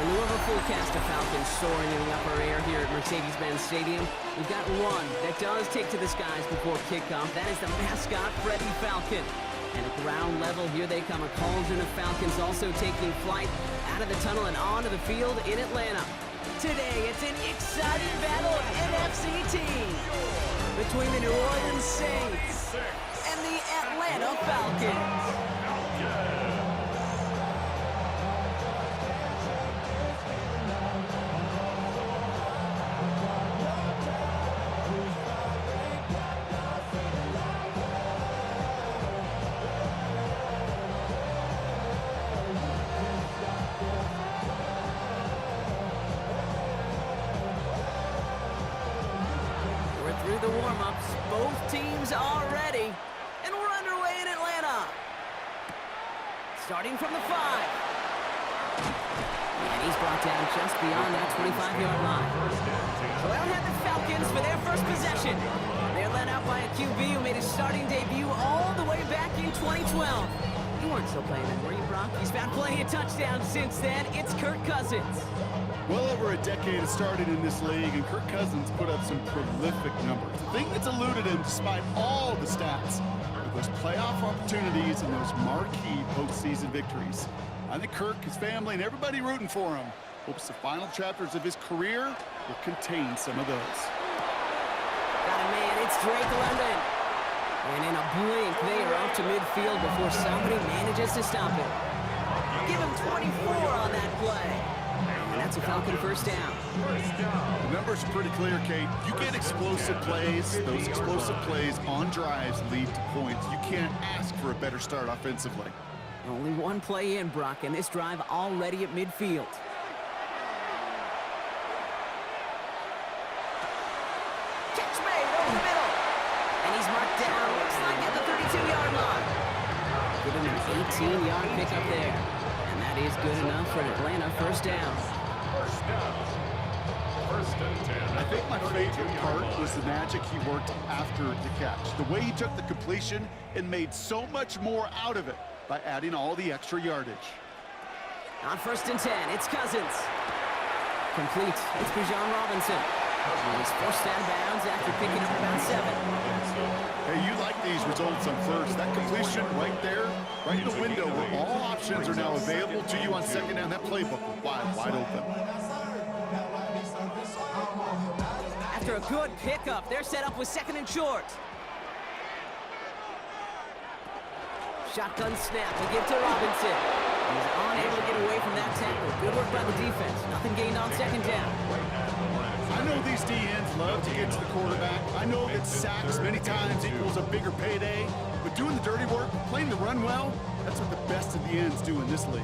Louisville full cast of Falcons soaring in the upper air here at Mercedes-Benz Stadium. We've got one that does take to the skies before kickoff. That is the mascot, Freddie Falcon. And at ground level, here they come. A cauldron of Falcons also taking flight out of the tunnel and onto the field in Atlanta. Today, it's an exciting battle of NFC teams between the New Orleans Saints and the Atlanta Falcons. Through the warm-ups, both teams are ready, and we're underway in Atlanta. Starting from the 5. And he's brought down just beyond that 25-yard line. So they don't have the Falcons for their first possession. They're led out by a QB who made his starting debut all the way back in 2012. You weren't still playing then, were you, Brock? He's found plenty of touchdowns since then. It's Kirk Cousins. Well over a decade has started in this league, and Kirk Cousins put up some prolific numbers. The thing that's eluded him, despite all the stats, are those playoff opportunities and those marquee postseason victories. I think Kirk, his family, and everybody rooting for him hopes the final chapters of his career will contain some of those. Got a man, it's Drake London. And in a blink, they are up to midfield before somebody manages to stop him. Give him 24 on that play. And that's a Falcon first down. The numbers are pretty clear, Kate. You get explosive plays. Those explosive plays on drives lead to points. You can't ask for a better start offensively. Only one play in, Brock, and this drive already at midfield. Catch made over the middle. And he's marked down, looks like at the 32-yard line. Give him an 18-yard pickup there. And that is good enough for an Atlanta first down. First and 10. I think my favorite part was the magic he worked after the catch. The way he took the completion and made so much more out of it by adding all the extra yardage. On first and 10, it's Cousins. Complete. It's Bijan Robinson. He's forced out of bounds after picking up about 7. Hey, you like these results on first. That completion right there, right in the window where all options are now available to you on second down. That playbook wide open. After a good pickup, they're set up with second and short. Shotgun snap, we give to Robinson. He's unable to get away from that tackle. Good work by the defense. Nothing gained on second down. I know these DNs love to get to the quarterback. I know that sacks many times equals a bigger payday. But doing the dirty work, playing the run well, that's what the best of the ends do in this league.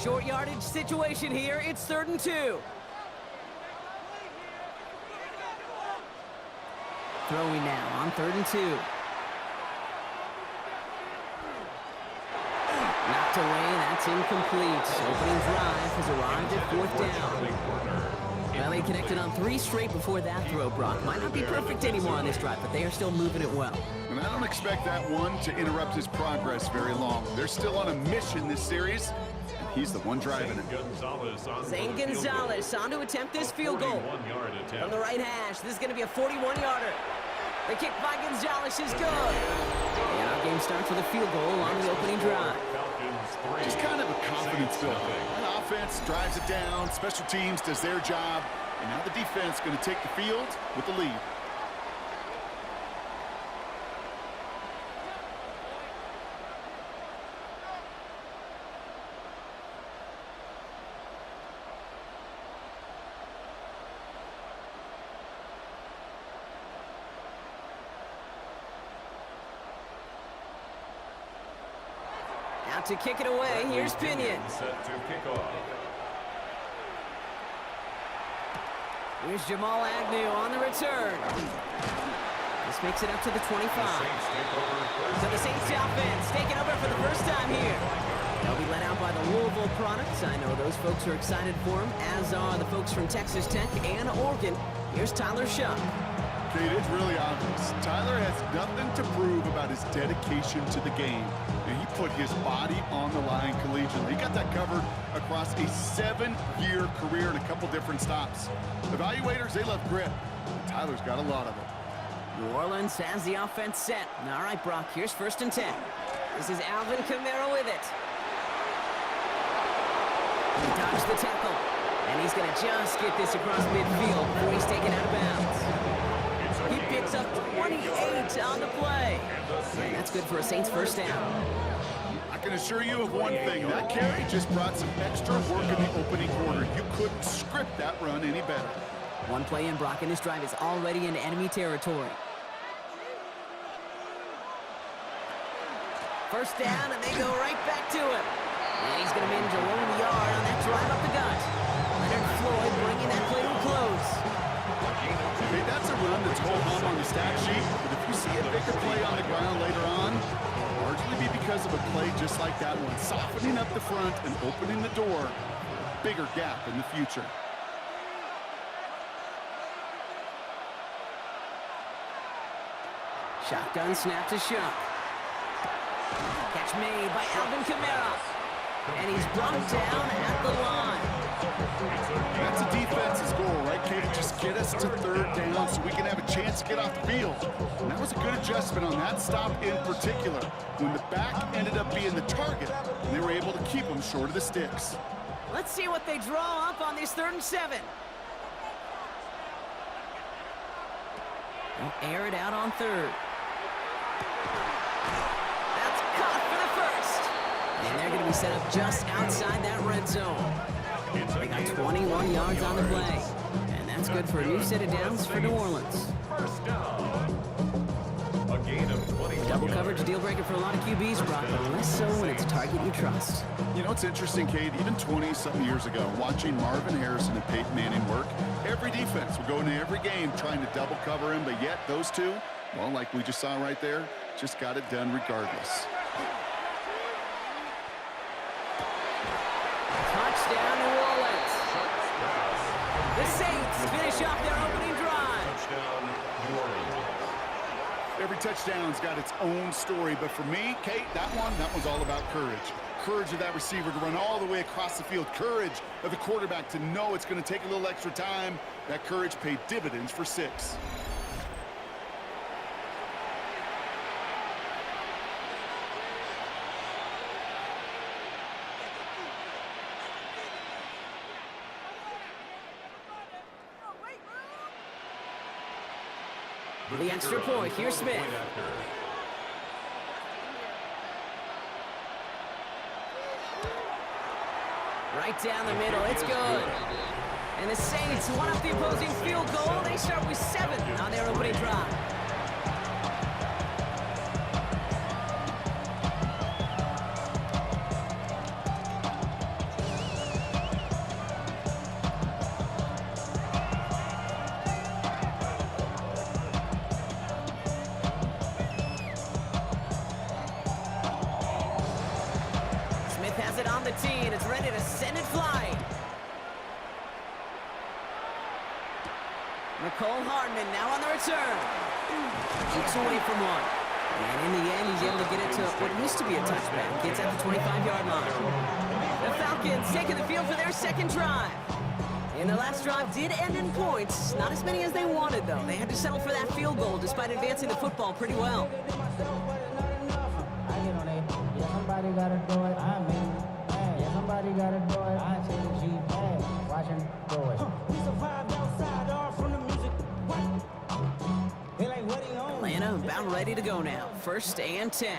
Short yardage situation here. It's 3rd and 2. Throwing now on 3rd and 2. Knocked away, that's incomplete. Opening drive has arrived at 4th down. Well, they connected on 3 straight before that throw, Brock. Might not be perfect anymore on this drive, but they are still moving it well. And I don't expect that one to interrupt his progress very long. They're still on a mission this series, and he's the one driving it. Zane Gonzalez on to attempt this field goal. From the right hash, this is going to be a 41-yarder. The kick by Gonzalez is good. And our game starts with a field goal on the opening drive. Just kind of a confidence builder. The offense drives it down, special teams does their job, and now the defense going to take the field with the lead. Out to kick it away, here's Pinion. Set to kick off. Here's Jamal Agnew on the return. This makes it up to the 25. So the Saints offense taking over for the first time here. They'll be led out by the Louisville products. I know those folks are excited for him, as are the folks from Texas Tech and Oregon. Here's Tyler Shuck. Kate, it's really obvious. Tyler has nothing to prove about his dedication to the game. And he put his body on the line collegiately. He got that covered across a 7-year career in a couple different stops. Evaluators, they love grit. Tyler's got a lot of it. New Orleans has the offense set. All right, Brock, here's 1st and 10. This is Alvin Kamara with it. He dodged the tackle. And he's going to just get this across midfield before he's taken out of bounds. He picks up 28 on the play. And that's good for a Saints 1st down. I can assure you of one thing. That carry just brought some extra work in the opening quarter. You couldn't script that run any better. One play in, Brock, and this drive is already into enemy territory. 1st down, and they go right back to him. And he's going to manage a lone yard on that drive up the gut. Leonard Floyd bringing that play to a close. Okay, that's a run that's hold on the stat sheet, but if you see a bigger play on the ground later on, largely be because of a play just like that one, softening up the front and opening the door for a bigger gap in the future. Shotgun snap to Shook. Catch made by Alvin Kamara. And he's brought down at the line. That's a defense's goal, right, Kate? Just get us to 3rd down so we can have a chance to get off the field. And that was a good adjustment on that stop in particular, when the back ended up being the target, and they were able to keep him short of the sticks. Let's see what they draw up on this 3rd and 7. They'll air it out on 3rd. That's caught for the 1st. And they're going to be set up just outside that red zone. They got 21 yards on the play. And that's good for a new set of downs for New Orleans. 1st down. A gain of 20. Double coverage deal breaker for a lot of QBs, Brock, but less so when it's a target you trust. You know, it's interesting, Kate, even 20-something years ago, watching Marvin Harrison and Peyton Manning work, every defense would go into every game trying to double cover him, but yet those two, well, like we just saw right there, just got it done regardless. Touchdown, New Orleans. The Saints finish off their opening drive. Touchdown, New Orleans. Every touchdown's got its own story, but for me, Kate, that one's all about courage. Courage of that receiver to run all the way across the field. Courage of the quarterback to know it's going to take a little extra time. That courage paid dividends for 6. The extra point, here's Smith. Right down the middle, it's good. And the Saints won up the opposing field goal. They start with 7 on their opening drive. Has it on the tee, and it's ready to send it flying. Nicole Hardman now on the return. Keeps away from one. And in the end, he's able to get it to what used to be a touchback. Gets at the 25-yard line. The Falcons taking the field for their 2nd drive. And the last drive did end in points. Not as many as they wanted, though. They had to settle for that field goal despite advancing the football pretty well. Somebody gotta do it. I mean, hey, somebody gotta do it. I take the G, hey, watch him do it. We survived outside, all from the music. What? They like, what he on? Atlanta about ready to go now. 1st and 10.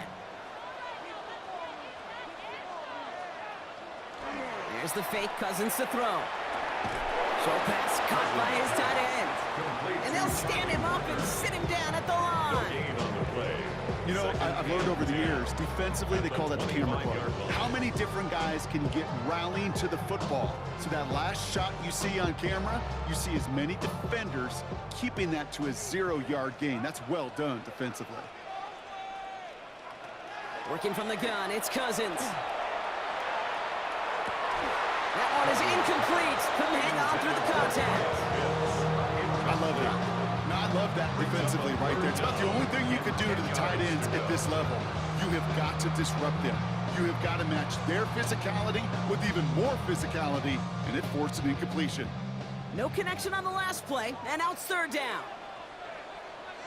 There's the fake, Cousins to throw. Short pass caught by his tight end. And they'll stand him up and sit him down at the line. You know, I've learned over the years, defensively, they call that the camera club. How many different guys can get rallying to the football? So that last shot you see on camera, you see as many defenders keeping that to a 0-yard gain. That's well done defensively. Working from the gun, it's Cousins. That one is incomplete. Couldn't hang on through the contact. I love it. No, I love that defensively right there. It's about the only thing you could do to the tight ends at this level. You have got to disrupt them. You have got to match their physicality with even more physicality, and it forced an incompletion. No connection on the last play, and now it's third down.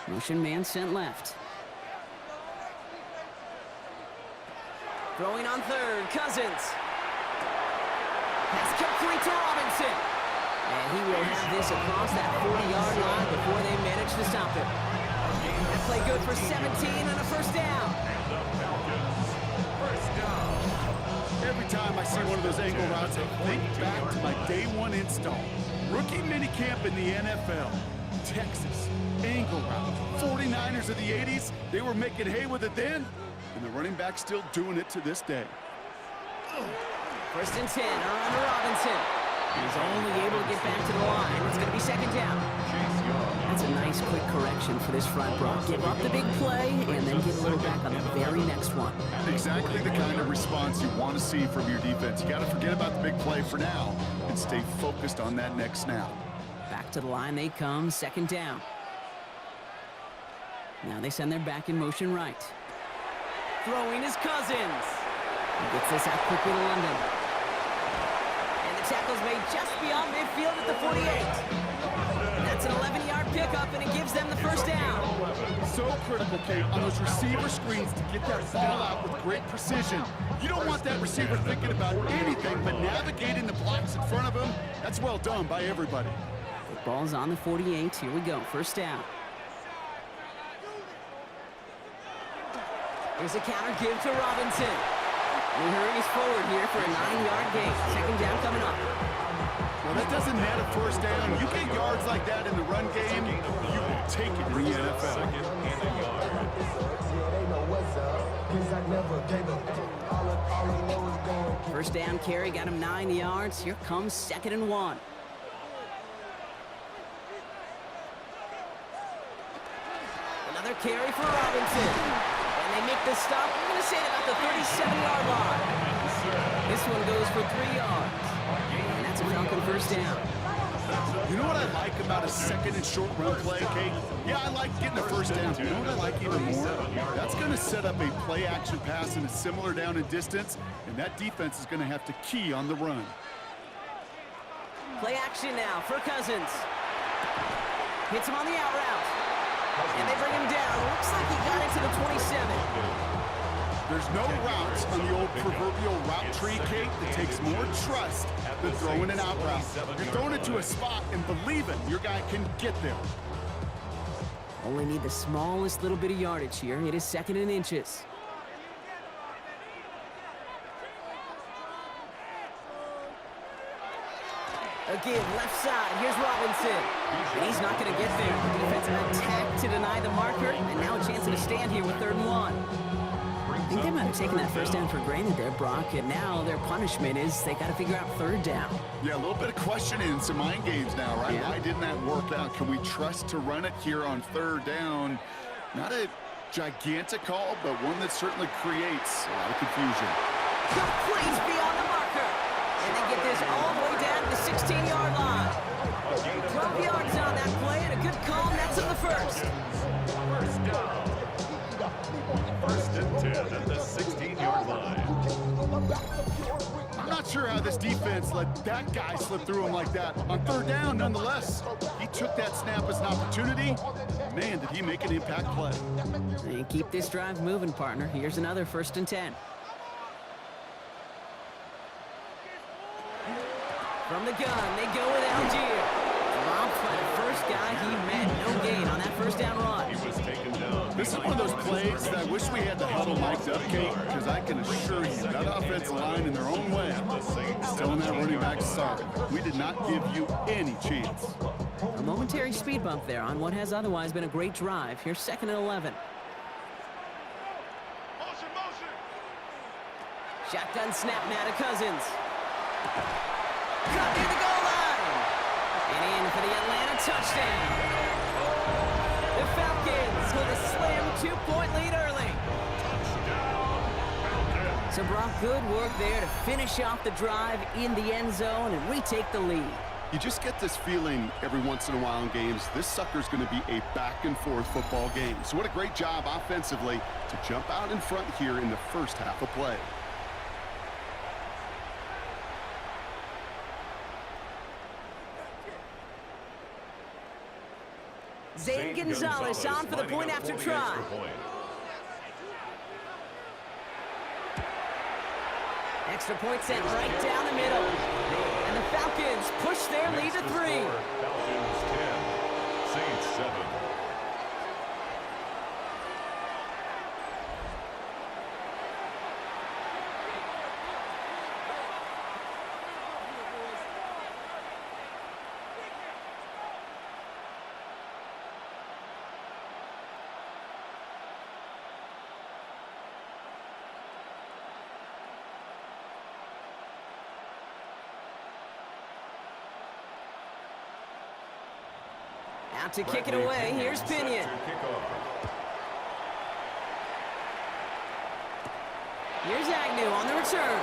Motion man sent left. Throwing on third, Cousins. Pass complete to Robinson. And he will have this across that 40-yard line before they manage to stop it. That play good for 17 and a first down. Every time I see one of those angle routes, I think back to my day one install. Rookie minicamp in the NFL. Texas, angle route. 49ers of the 80s, they were making hay with it then, and the running back's still doing it to this day. First and 10 on to Robinson. He's only able to get back to the line. It's going to be second down. That's a nice quick correction for this front row. Give up the big play and then get a little back on the very next one. Exactly the kind of response you want to see from your defense. You got to forget about the big play for now and stay focused on that next snap. Back to the line they come, second down. Now they send their back in motion right. Throwing is Cousins. He gets this out quickly to London. And the tackle's made just beyond midfield at the 48. That's an 11-yard pickup, and it gives them the first down. So critical, Kate, on those receiver screens to get that ball out with great precision. You don't want that receiver thinking about anything but navigating the blocks in front of him. That's well done by everybody. The ball's on the 48. Here we go, first down. Here's a counter give to Robinson. He hurries forward here for a 9-yard gain. Second down coming up. Well, that doesn't net a first down. You get yards like that in the run game, you will take it in the NFL. First down carry got him 9 yards. Here comes second and 1. Another carry for Robinson. And they make the stop, I'm going to say about the 37-yard line. This one goes for 3 yards. And that's a Falcon first down. You know what I like about a second and short run play, Kate? Yeah, I like getting a first down. You know what I like even more? That's going to set up a play action pass in a similar down and distance, and that defense is going to have to key on the run. Play action now for Cousins. Hits him on the out route. And they bring him down. Looks like he got into the 27. There's no routes on the old proverbial route tree, Kate, that takes more trust than throwing an out route. You're throwing it to a spot and believing your guy can get there. Only need the smallest little bit of yardage here. It is second and inches. Again, left side. Here's Robinson. And he's not going to get there. The defensive attack to deny the marker. And now a chance to stand here with 3rd and 1. I think they might have taken that first down for granted there, Brock. And now their punishment is they got to figure out 3rd down. Yeah, a little bit of questioning, some mind games now, right? Yeah. Why didn't that work out? Can we trust to run it here on 3rd down? Not a gigantic call, but one that certainly creates a lot of confusion. Completes beyond the marker. And they get this all the way down to the 16-yard line. 12 yards on that play, and a good call, and that's in the first. First down. First and 10 at the 16-yard line. I'm not sure how this defense let that guy slip through him like that. On 3rd down, nonetheless, he took that snap as an opportunity. Man, did he make an impact play. And keep this drive moving, partner. Here's another 1st and 10. From the gun, they go with Algier. Dropped by the first guy he met. No gain on that first down run. He was taken down. This is one of those plays that I wish we had the huddle mic'd up, Kate, because I can assure you that offensive line in their own way is telling that running back, sorry, we did not give you any chance. A momentary speed bump there on what has otherwise been a great drive. Here's 2nd and 11. Shotgun snap now to Cousins. Cut near the goal line. And in for the Atlanta touchdown. The Falcons with a slim 2-point lead early. So Brock, good work there to finish off the drive in the end zone and retake the lead. You just get this feeling every once in a while in games, this sucker's going to be a back-and-forth football game. So what a great job offensively to jump out in front here in the first half of play. Zane Gonzalez on for the point after try. Extra point sent right down the middle. And the Falcons push their lead to 3. Falcons 10, Saints 7. Out to kick it away, here's Pinion. Here's Agnew on the return.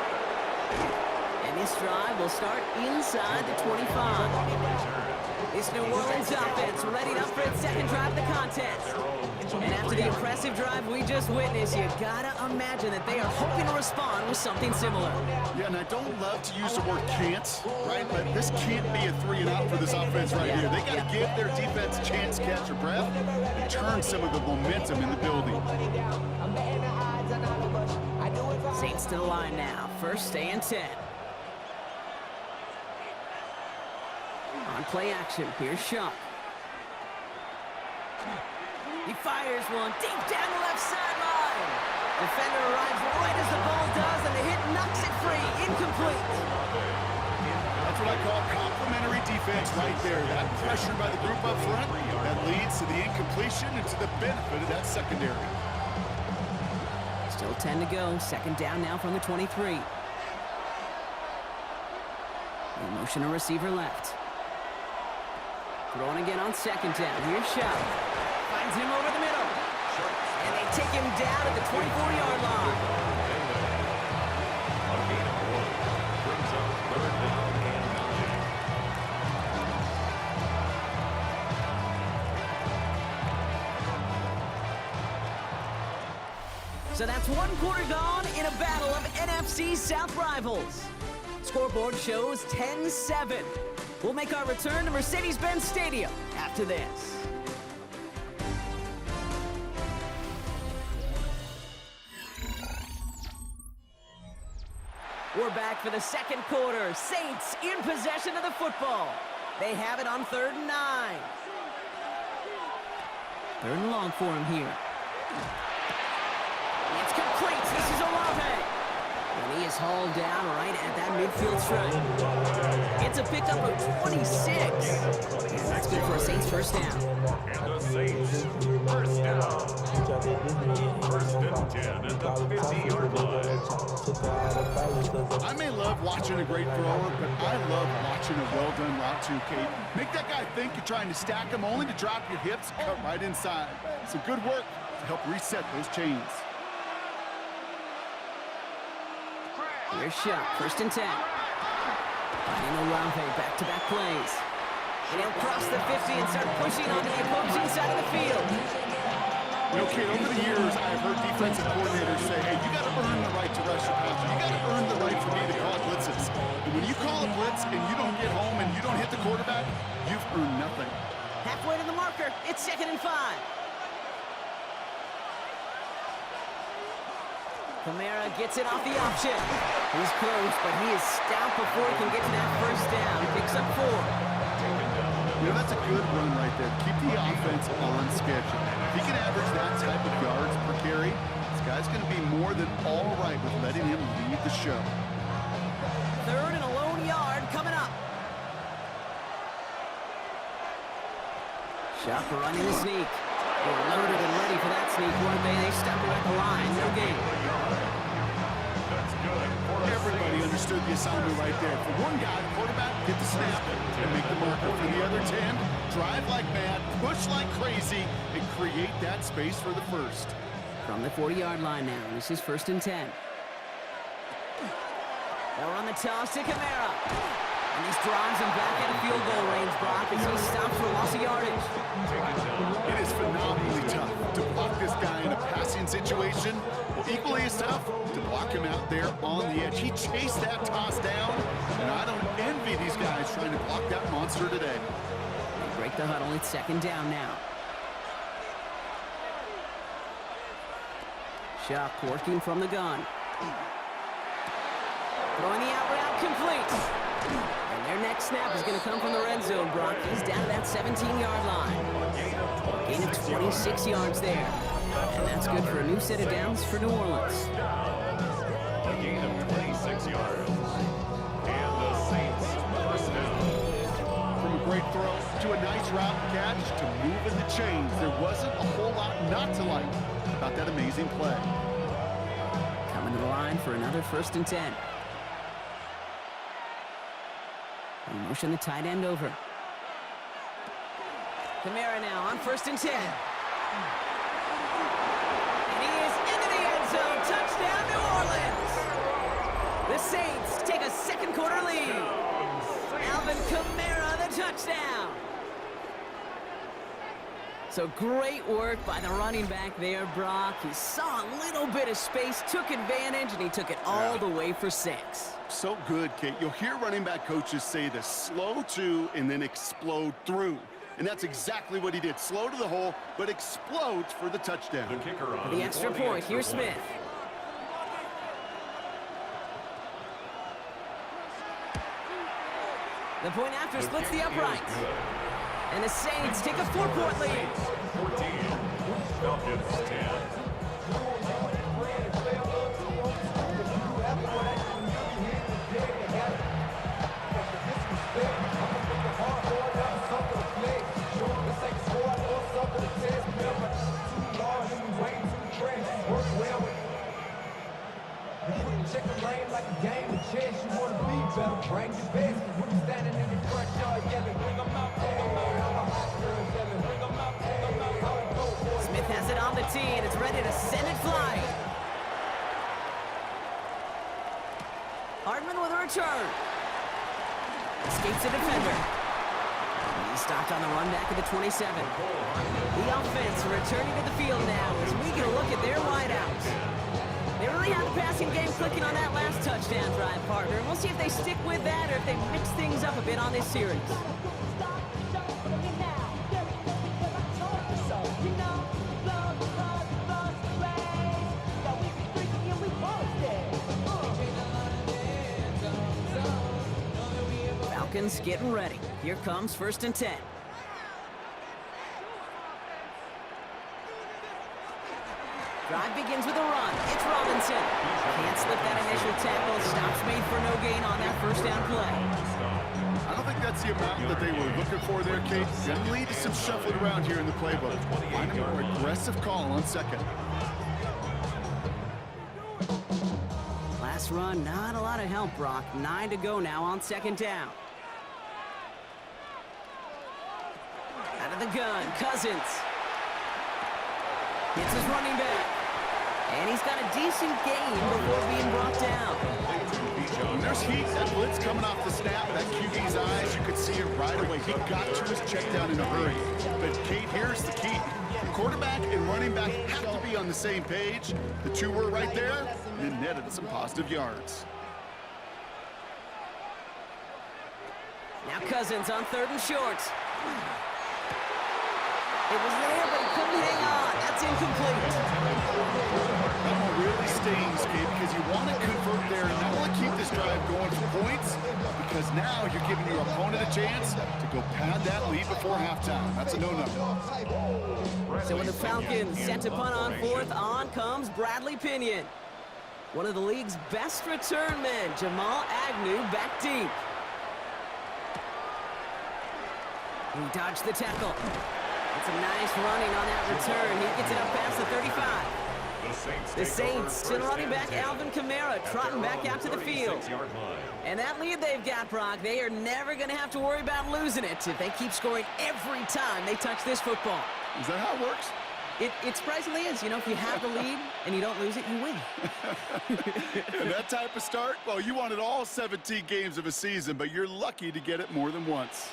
And this drive will start inside the 25. This New Orleans offense readied up for its second drive of the contest. And after the impressive drive we just witnessed, you gotta imagine that they are hoping to respond with something similar. Yeah, and I don't love to use the word can't, right? But this can't be a 3-and-out for this offense right here. They got to give their defense a chance to catch their breath and turn some of the momentum in the building. Saints to the line now. First and 10. On play action, here's Shuck. He fires one deep down the left sideline. Defender arrives right as the ball does, and the hit knocks it free. Incomplete. That's what I call complimentary defense right there. That pressure by the group up front, that leads to the incompletion and to the benefit of that secondary. Still 10 to go. Second down now from the 23. No motion to receiver left. Throwing again on second down. Here's Shuck. Finds him over the middle. And they take him down at the 24-yard line. A gain of 1. Brings up 3rd down and 9. So that's one quarter gone in a battle of NFC South rivals. Scoreboard shows 10-7. We'll make our return to Mercedes-Benz Stadium after this. We're back for the second quarter. Saints in possession of the football. They have it on 3rd and 9. 3rd and long for him here. It's complete. This is Olave. And he is hauled down right at that midfield stripe. It's a pickup of 26. That's good for a Saints first down. And the Saints, first down. 1st and 10 at the 50-yard line. I may love watching a great thrower, but I love watching a well-done route too, Kate. Make that guy think you're trying to stack him only to drop your hips and cut right inside. Some good work to help reset those chains. Here's Shuck, 1st and 10. Finding Olave, back-to-back plays. And he'll cross the 50 and start pushing onto the opposing side of the field. You know, Kate, over the years, I've heard defensive coordinators say, hey, you got to earn the right to rush your passer. You got to earn the right for me to call blitzes. And when you call a blitz and you don't get home and you don't hit the quarterback, you've earned nothing. Halfway to the marker, it's 2nd and 5. Kamara gets it off the option. He's close, but he is stout before he can get to that first down. Picks up 4. You know, that's a good run right there. Keep the offense on schedule. If he can average that type of yards per carry, this guy's going to be more than all right with letting him lead the show. 3rd and a lone yard coming up. Shuck running the sneak. They're loaded and ready for that sneak. One day they stop it at the line. No gain. That's good. Everybody understood the assignment right there. For one guy, the quarterback, get the snap and make the marker. For the other 10, drive like mad, push like crazy, and create that space for the first. From the 40-yard line now, this is 1st and 10. They'll run the toss to Kamara. And this drives him back at a field goal range, Brock, as he stops for loss of yardage. It is phenomenally tough to block this guy in a passing situation. Equally as tough to block him out there on the edge. He chased that toss down, and I don't envy these guys trying to block that monster today. They break the huddle. It's second down now. Shaw working from the gun. Throwing the out route complete. And their next snap is going to come from the red zone, Brock. He's down to that 17-yard line. Gain of 26 yards there. And that's good for a new set of downs for New Orleans. A gain of 26 yards. And the Saints first down. From a great throw to a nice route catch to moving the chains. There wasn't a whole lot not to like about that amazing play. Coming to the line for another 1st and 10. They motion the tight end over. Kamara now on 1st and 10. And he is into the end zone. Touchdown, New Orleans. The Saints take a second quarter lead. Alvin Kamara, the touchdown. So great work by the running back there, Brock. He saw a little bit of space, took advantage, and he took it all the way for 6. So good, Kate. You'll hear running back coaches say this: slow to and then explode through. And that's exactly what he did. Slow to the hole, but explodes for the touchdown. The kicker on For the extra point, here's Smith. The point after splits the upright. And the Saints take a 4-point lead. 14. Falcons 10. Check the lane like a game of chess. You want to be better, bring your best. When you standing in the front yard yelling, bring them out, bring them out. All the hot girls yelling, bring them out, bring them out. How it go, boys? Smith has it on the tee, and it's ready to send it flying. Hardman with a return. Escapes the defender. He's stopped on the run back at the 27. The offense returning to the field now as we get a look at their wideouts. They really have the passing game clicking on that last touchdown drive, partner. And we'll see if they stick with that or if they mix things up a bit on this series. Falcons getting ready. Here comes 1st and 10. Drive begins with a run. It's Robinson. Can't slip that initial tackle. Stops made for no gain on that 1st down play. I don't think that's the amount that they were looking for there, Kate. Gonna lead to some shuffling around here in the playbook. Find a more aggressive call on 2nd. Last run, not a lot of help, Brock. 9 to go now on 2nd down. Out of the gun, Cousins. Hits his running back. And he's got a decent gain before being brought down. When there's heat, that blitz coming off the snap, that QB's eyes, you could see it right away. He got to his check down in a hurry. But Kate, here's the key. Quarterback and running back have to be on the same page. The two were right there, and it netted some positive yards. Now Cousins on 3rd and short. It was there, but he couldn't hang on. That's incomplete. That one really stings, Kate, because you want to convert there and not want to keep this drive going for points, because now you're giving your opponent a chance to go pad that lead before halftime. That's a no-no. So when the Falcons set to punt on 4th, on comes Bradley Pinion. One of the league's best return men, Jamal Agnew, back deep. He dodged the tackle. It's a nice running on that return. He gets it up past the 35. The Saints still running back Alvin Kamara, trotting back out to the field. And that lead they've got, Brock, they are never going to have to worry about losing it if they keep scoring every time they touch this football. Is that how it works? It surprisingly is. You know, if you have the lead and you don't lose it, you win. And that type of start, well, you wanted all 17 games of a season, but you're lucky to get it more than once.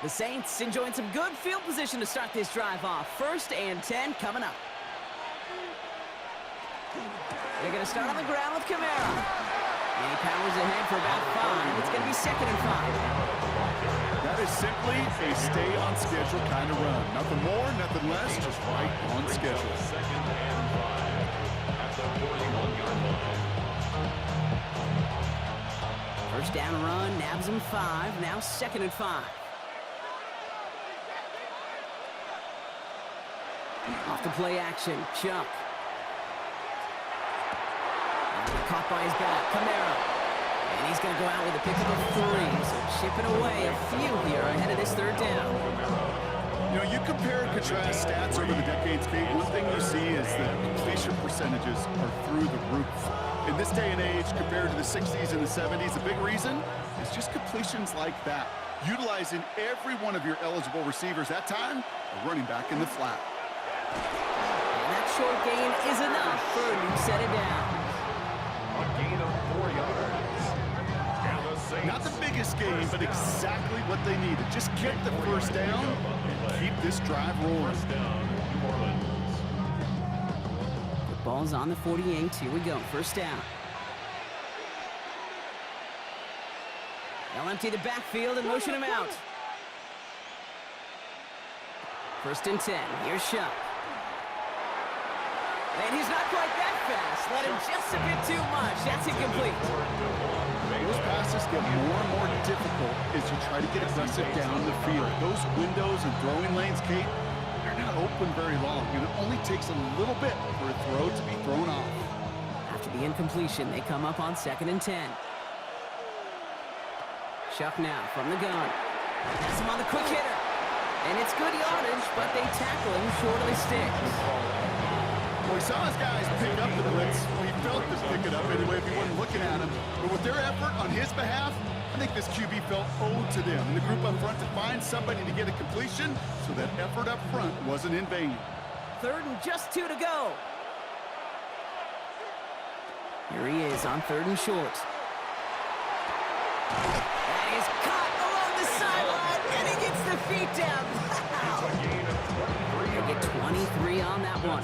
The Saints enjoying some good field position to start this drive off. 1st and 10 coming up. They're going to start on the ground with Kamara. And he powers ahead for about 5. It's going to be 2nd and 5. That is simply a stay-on-schedule kind of run. Nothing more, nothing less, just right on schedule. 2nd and 5 at the 41-yard line. 1st down run, nabs him 5. Now 2nd and 5. Off the play action, Chuck. Caught by his back, Kamara. And he's going to go out with a pickup of 3. So chipping away a few here ahead of this 3rd down. You know, you compare and contrast stats over the decades, Kate. One thing you see is that completion percentages are through the roof. In this day and age, compared to the 60s and the 70s, a big reason is just completions like that. Utilizing every one of your eligible receivers. That time, a running back in the flat. And that short gain is enough for a new set of downs. A gain of 4 yards. And the Saints. Not the biggest gain, but exactly what they needed. Just get the 1st down and keep this drive rolling. 1st down, New Orleans. The ball's on the 48. Here we go. 1st down. They'll empty the backfield and motion him out. 1st and 10. Here's Shuck. And he's not quite that fast. Let him just a bit too much. That's incomplete. Those passes get more and more difficult as you try to get aggressive down the field. Those windows and throwing lanes, Kate, they're not open very long, and it only takes a little bit for a throw to be thrown off. After the incompletion, they come up on 2nd and 10. Shuck now from the gun. Has him on the quick hitter. And it's good yardage, but they tackle him short of the sticks. Well, he saw his guys pick up the blitz. Well, he felt them pick it up anyway if he wasn't looking at him. But with their effort on his behalf, I think this QB felt owed to them. And the group up front to find somebody to get a completion, so that effort up front wasn't in vain. 3rd and just 2 to go. Here he is on 3rd and short. And he's caught along the sideline, and he gets the feet down. Wow. A gain of 23 They get 23 on that one.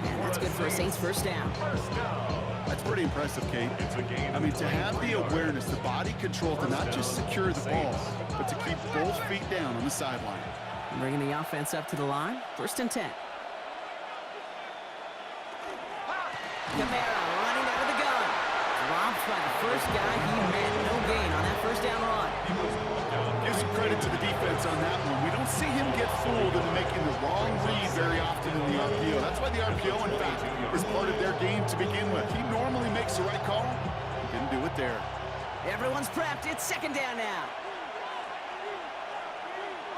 And that's good for a Saints 1st down. 1st down. That's pretty impressive, Kate. It's a gain. I mean, to have the awareness, the body control to not just secure the ball, but to keep both feet down on the sideline. Bringing the offense up to the line. 1st and 10. Kamara running out of the gun. Dropped by the 1st guy. He meant no gain on that 1st down run. Give some credit to the defense on that one. We don't see him get fooled into making the wrong read very often in the RPO. That's why the RPO, in fact, is part of their game to begin with. He normally makes the right call. He didn't do it there. Everyone's prepped. It's 2nd down now.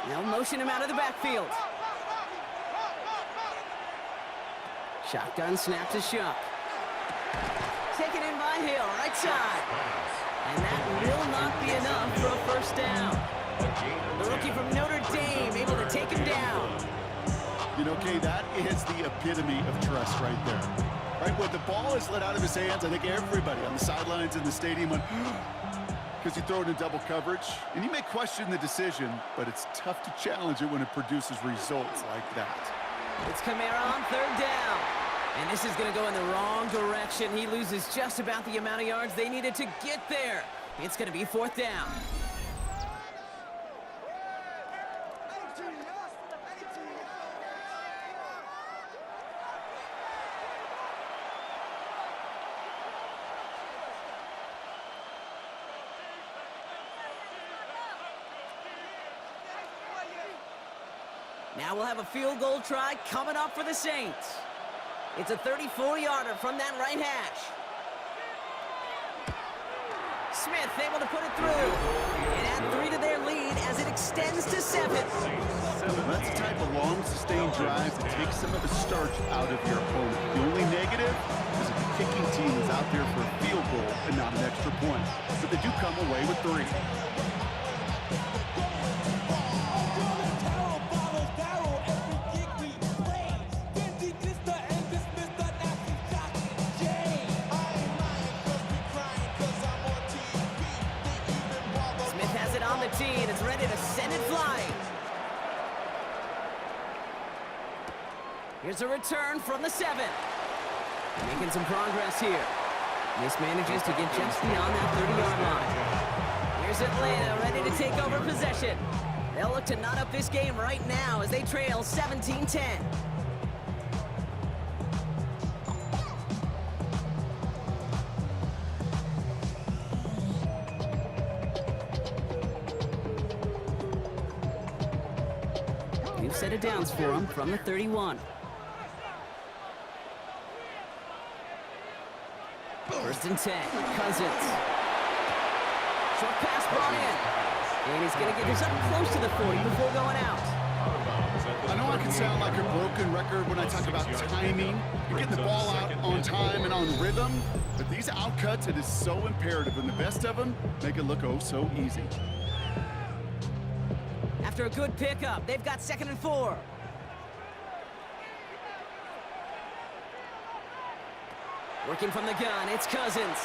They'll motion him out of the backfield. Shotgun snap to Shuck. Taken in by Hill, right side. And that will not be enough for a 1st down. The rookie from Notre Dame able to take him down. You know, Kay, that is the epitome of trust right there. Right, when the ball is let out of his hands, I think everybody on the sidelines in the stadium went, because he threw it in double coverage. And you may question the decision, but it's tough to challenge it when it produces results like that. It's Kamara on 3rd down. And this is going to go in the wrong direction. He loses just about the amount of yards they needed to get there. It's going to be 4th down. Now we'll have a field goal try coming up for the Saints. It's a 34-yarder from that right hash. Smith able to put it through and add 3 to their lead as it extends to 7. That's the type of long, sustained drive that takes some of the starch out of your opponent. The only negative is if the kicking team is out there for a field goal and not an extra point. But they do come away with 3. 15. It's ready to send it flying. Here's a return from the 7. Making some progress here. This manages to get just beyond that 30-yard line. Here's Atlanta ready to take over possession. They'll look to knot up this game right now as they trail 17-10. New set of downs for them from the 31. First and 10, Cousins. Short pass brought in. And he's going to get this up close to the 40 before going out. I know I can sound like a broken record when I talk about timing and getting the ball out on time and on rhythm, but these outcuts, it is so imperative, and the best of them make it look oh so easy. After a good pickup, they've got 2nd and 4. Working from the gun, it's Cousins.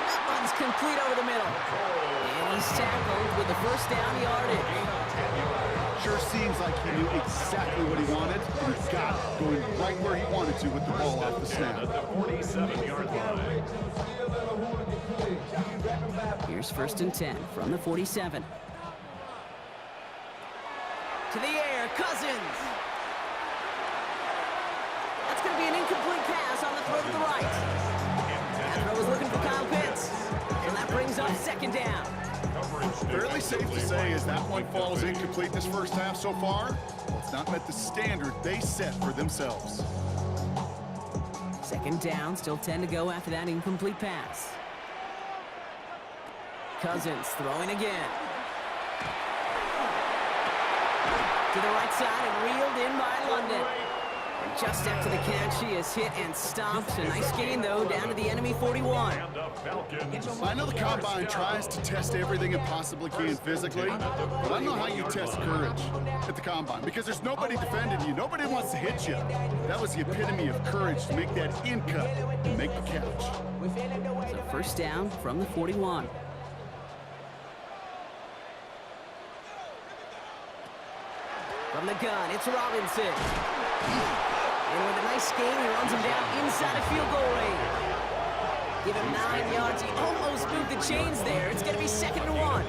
That one's complete over the middle. And he's tackled with the first down yardage. Sure seems like he knew exactly what he wanted, and he got it, going right where he wanted to with the ball off the snap. At the 47-yard line. Here's 1st and 10 from the 47. To the air, Cousins. That's going to be an incomplete pass on the throw to the right. That throw was looking for Kyle Pitts. And that brings up 2nd down. Fairly safe to say as that one falls incomplete this first half so far, well, it's not met the standard they set for themselves. 2nd down, still 10 to go after that incomplete pass. Cousins throwing again. To the right side and reeled in by London. And just after the catch, he is hit and stopped. A nice gain, though, down to the enemy 41. I know the Combine tries to test everything it possibly can physically, but I don't know how you test courage at the Combine, because there's nobody defending you. Nobody wants to hit you. That was the epitome of courage to make that in cut and make the catch. So 1st down from the 41. From the gun, it's Robinson. And with a nice gain, he runs him down inside a field goal range. Give him 9 yards. He almost moved the chains there. It's going to be 2nd and 1.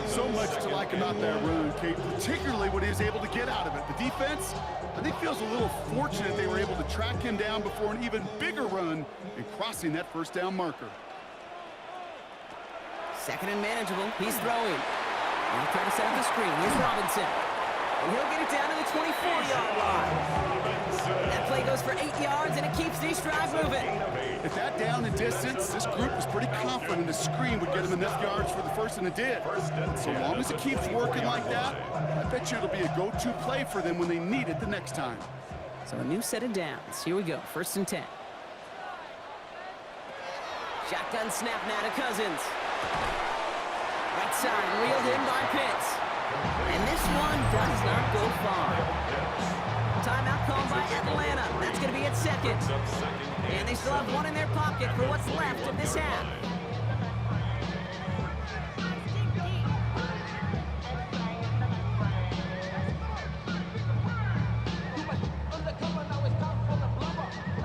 So much to like about that run, Kate, particularly what he was able to get out of it. The defense, I think, feels a little fortunate they were able to track him down before an even bigger run and crossing that 1st down marker. 2nd and manageable. He's throwing. Now trying to set up the screen. Here's Robinson. And he'll get it down to the 24-yard line. That play goes for 8 yards, and it keeps these drives moving. At that down and distance, this group was pretty confident the screen would get them enough yards for the first, and it did. So long as it keeps working like that, I bet you it'll be a go-to play for them when they need it the next time. So a new set of downs. Here we go, 1st and 10. Shotgun snap now to Cousins. Right side, reeled in by Pitts. And this one does not go far. Timeout called by Atlanta. That's going to be its 2nd. And they still have one in their pocket for what's left of this half.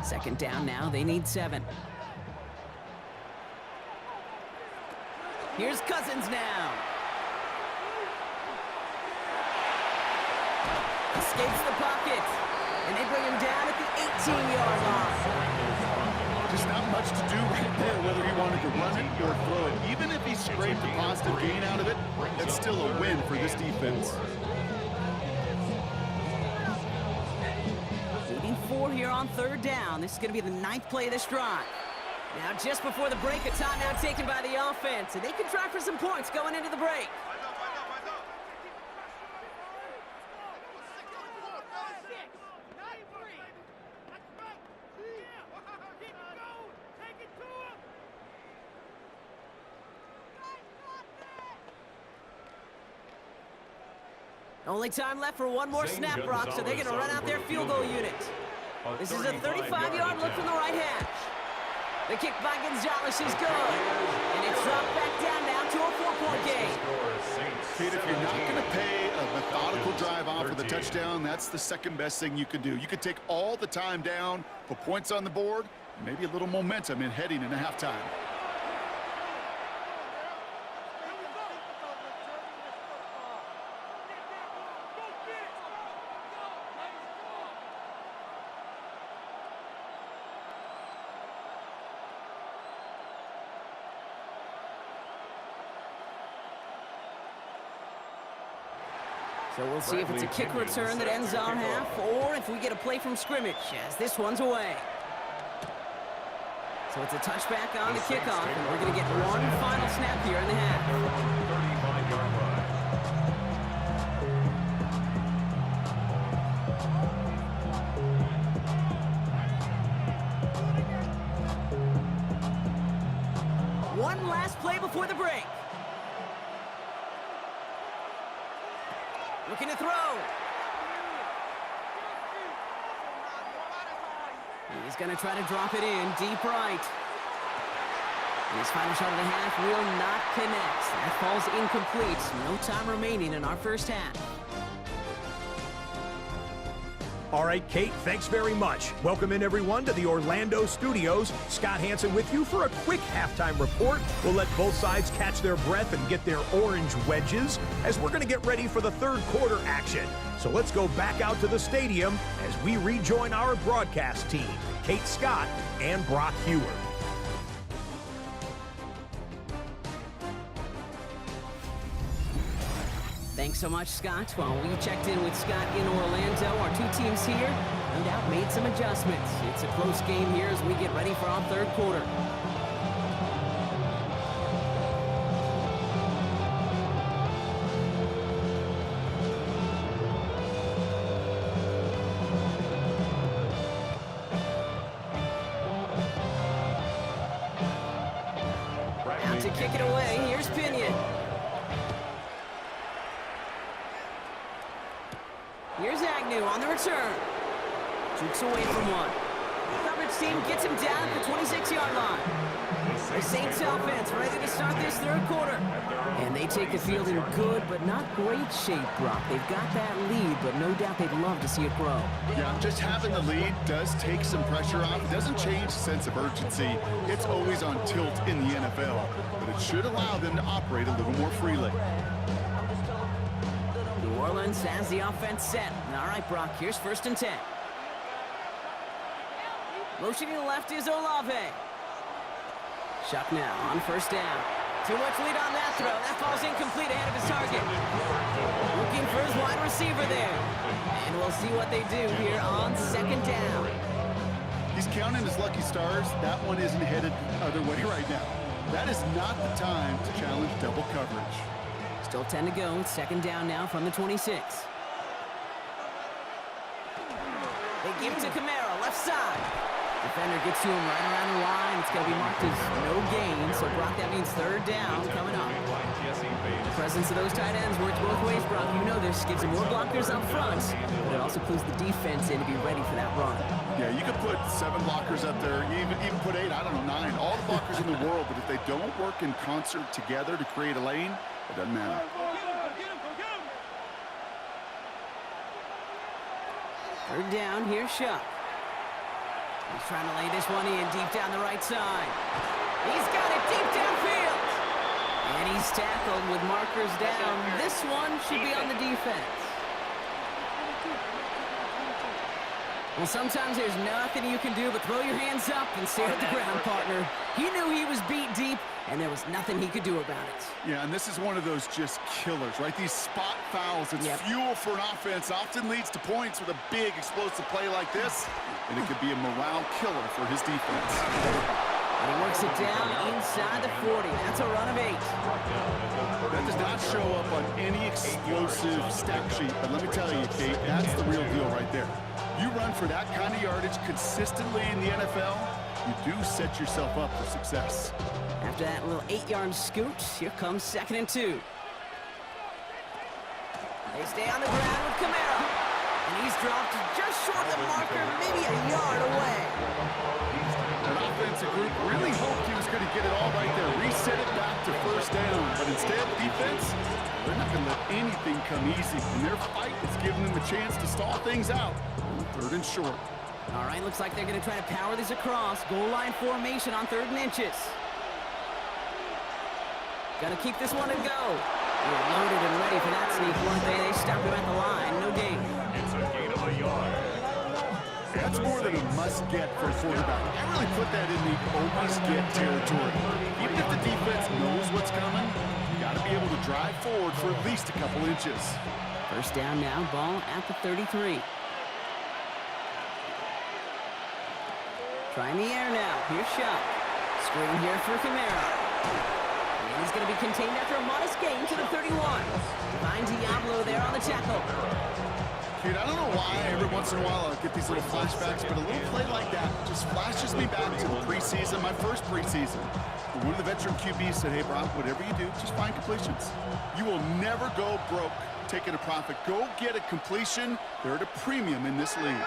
Second down now. They need 7. Here's Cousins now. Escapes the pocket, and they bring him down at the 18-yard line. Just not much to do right there, whether he wanted to run it or throw it. Even if he scraped a positive gain out of it, that's still a win for this defense. Leading 4 here on 3rd down. This is going to be the 9th play of this drive. Now, just before the break, a timeout taken by the offense, and they can try for some points going into the break. Only time left for one more snap, Brock, so they're going to run out their field goal unit. This is a 35-yard look from the right hash. The kick by Gonzalez is good. And it's dropped back down now to a 4-point not going to pay a methodical drive off with a touchdown. That's the second best thing you could do. You could take all the time down, put points on the board, maybe a little momentum in heading into halftime. So we'll see if it's a kick return that ends our half, or if we get a play from scrimmage, as this one's away. So it's a touchback on the kickoff, and we're going to get one final snap here in the half. 35-yard line. One last play before the break. Looking to throw. He's going to try to drop it in deep right. And his final shot of the half will not connect. That falls incomplete. No time remaining in our first half. All right, Kate, thanks very much. Welcome in, everyone, to the Orlando studios. Scott Hansen with you for a quick halftime report. We'll let both sides catch their breath and get their orange wedges as we're going to get ready for the third quarter action. So let's go back out to the stadium as we rejoin our broadcast team, Kate Scott and Brock Hewer. Thanks so much, Scott. While we checked in with Scott in Orlando, our two teams here no doubt made some adjustments. It's a close game here as we get ready for our third quarter. Out to kick it away, here's Pinion. Here's Agnew on the return. Jukes away from one. Coverage team gets him down at the 26-yard line. The Saints offense ready to start this third quarter. And they take the field in good but not great shape, Brock. They've got that lead, but no doubt they'd love to see it grow. Yeah, just having the lead does take some pressure off. It doesn't change the sense of urgency. It's always on tilt in the NFL, but it should allow them to operate a little more freely. New Orleans has the offense set. All right, Brock, here's 1st and 10. Motioning left is Olave. Shuck now on 1st down. Too much lead on that throw. That falls incomplete ahead of his target. Looking for his wide receiver there. And we'll see what they do here on 2nd down. He's counting his lucky stars. That one isn't headed the other way right now. That is not the time to challenge double coverage. Still 10 to go. 2nd down now from the 26. They give it to Camaro, left side. Defender gets to him right around the line. It's going to be marked as no gain. So, Brock, that means 3rd down coming up. The presence of those tight ends works both ways, Brock. You know this. Gives them more blockers up front, but it also clues the defense in to be ready for that run. Yeah, you could put 7 blockers up there, even put 8, I don't know, 9. All the blockers in the world, but if they don't work in concert together to create a lane, it doesn't matter. Third down, here's Shuck. He's trying to lay this one in deep down the right side. He's got it deep downfield. And he's tackled with markers down. This one should be on the defense. Well, sometimes there's nothing you can do but throw your hands up and stare at the ground, partner. He knew he was beat deep, and there was nothing he could do about it. Yeah, and this is one of those just killers, right? These spot fouls, it's fuel for an offense, often leads to points with a big explosive play like this, and it could be a morale killer for his defense. And he works it down inside the 40. That's a run of 8. That does not show up on any explosive stat sheet, but let me tell you, Kate, that's the real deal right there. You run for that kind of yardage consistently in the NFL, you do set yourself up for success. After that little 8-yard scoot, here comes 2nd and 2. They stay on the ground with Camaro. And he's dropped just short of the marker, maybe a yard away. That offensive group really hoped he was going to get it all right there, reset it back to 1st down, but But instead, defense, they're not going to let anything come easy. And their fight is giving them a chance to stall things out on 3rd and short. All right, looks like they're going to try to power this across. Goal line formation on 3rd and inches. Got to keep this one and go. They're loaded and ready for that sneak, weren't they? They stop him at the line. No gain. It's a gain of a yard. That's more than a must-get for a quarterback. I really put that in the almost-get territory. Even if the defense knows what's coming, you got to be able to drive forward for at least a couple inches. First down now, ball at the 33. Trying the air now. Here's Shot. Screen here for Kamara. And he's going to be contained after a modest gain to the 31. Finds Diablo there on the tackle. Dude, I don't know why every once in a while I'll get these little flashbacks, but a little play like that just flashes me back to the preseason, my first preseason. And one of the veteran QBs said, hey, Brock, whatever you do, just find completions. You will never go broke taking a profit. Go get a completion. They're at a premium in this league. And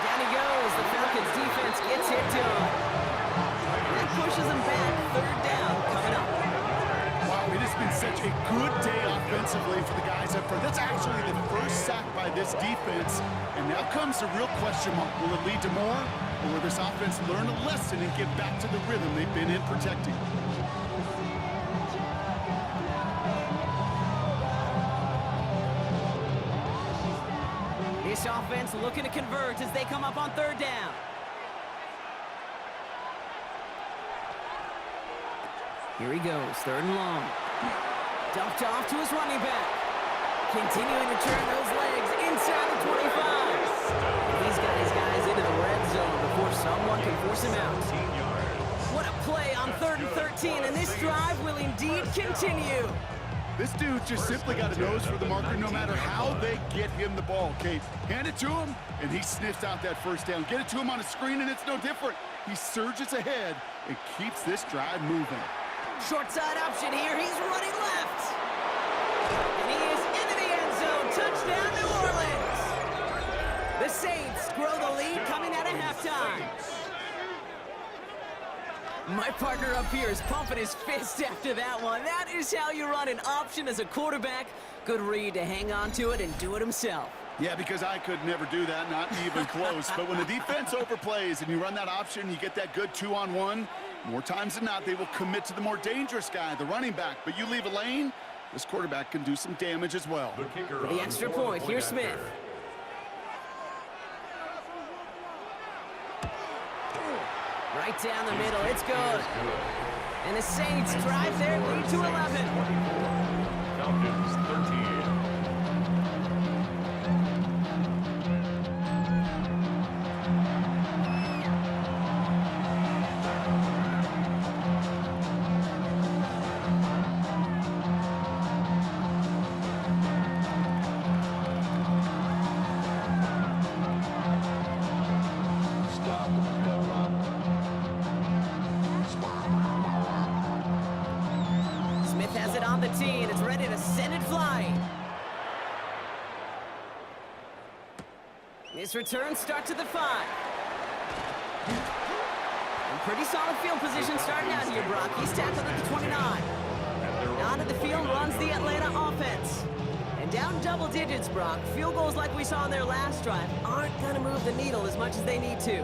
down he goes. The Falcons defense gets it to him. And that pushes him back. 3rd down coming up. Wow, it has been such a good day offensively for the guys up front. That's actually the first sack by this defense. And now comes the real question mark. Will it lead to more? Or will this offense learn a lesson and get back to the rhythm they've been in protecting? This offense looking to convert as they come up on 3rd down. Here he goes, 3rd and long. Dumped off to his running back. Continuing to turn those legs inside the 25. He's got his guys into the red zone before someone can force him out. What a play on 3rd and 13, and this drive will indeed continue. This dude just simply got a nose for the marker no matter how they get him the ball, Kate. Hand it to him, and he sniffs out that first down. Get it to him on a screen, and it's no different. He surges ahead and keeps this drive moving. Short side option here. He's running left. And he is into the end zone. Touchdown, New Orleans. The Saints grow the lead coming out of halftime. My partner up here is pumping his fist after that one. That is how you run an option as a quarterback. Good read to hang on to it and do it himself. Yeah, because I could never do that, not even close. But when the defense overplays and you run that option, you get that good 2-on-1, more times than not, they will commit to the more dangerous guy, the running back. But you leave a lane, this quarterback can do some damage as well. For the extra point, here's Smith. Right down the middle, it's good. And the Saints drive their lead to 11. Falcons 13. This return starts at the 5. And pretty solid field position starting out here, Brock. He's tackled at the 29. Out of the field runs the Atlanta offense. And down double digits, Brock. Field goals like we saw in their last drive aren't going to move the needle as much as they need to.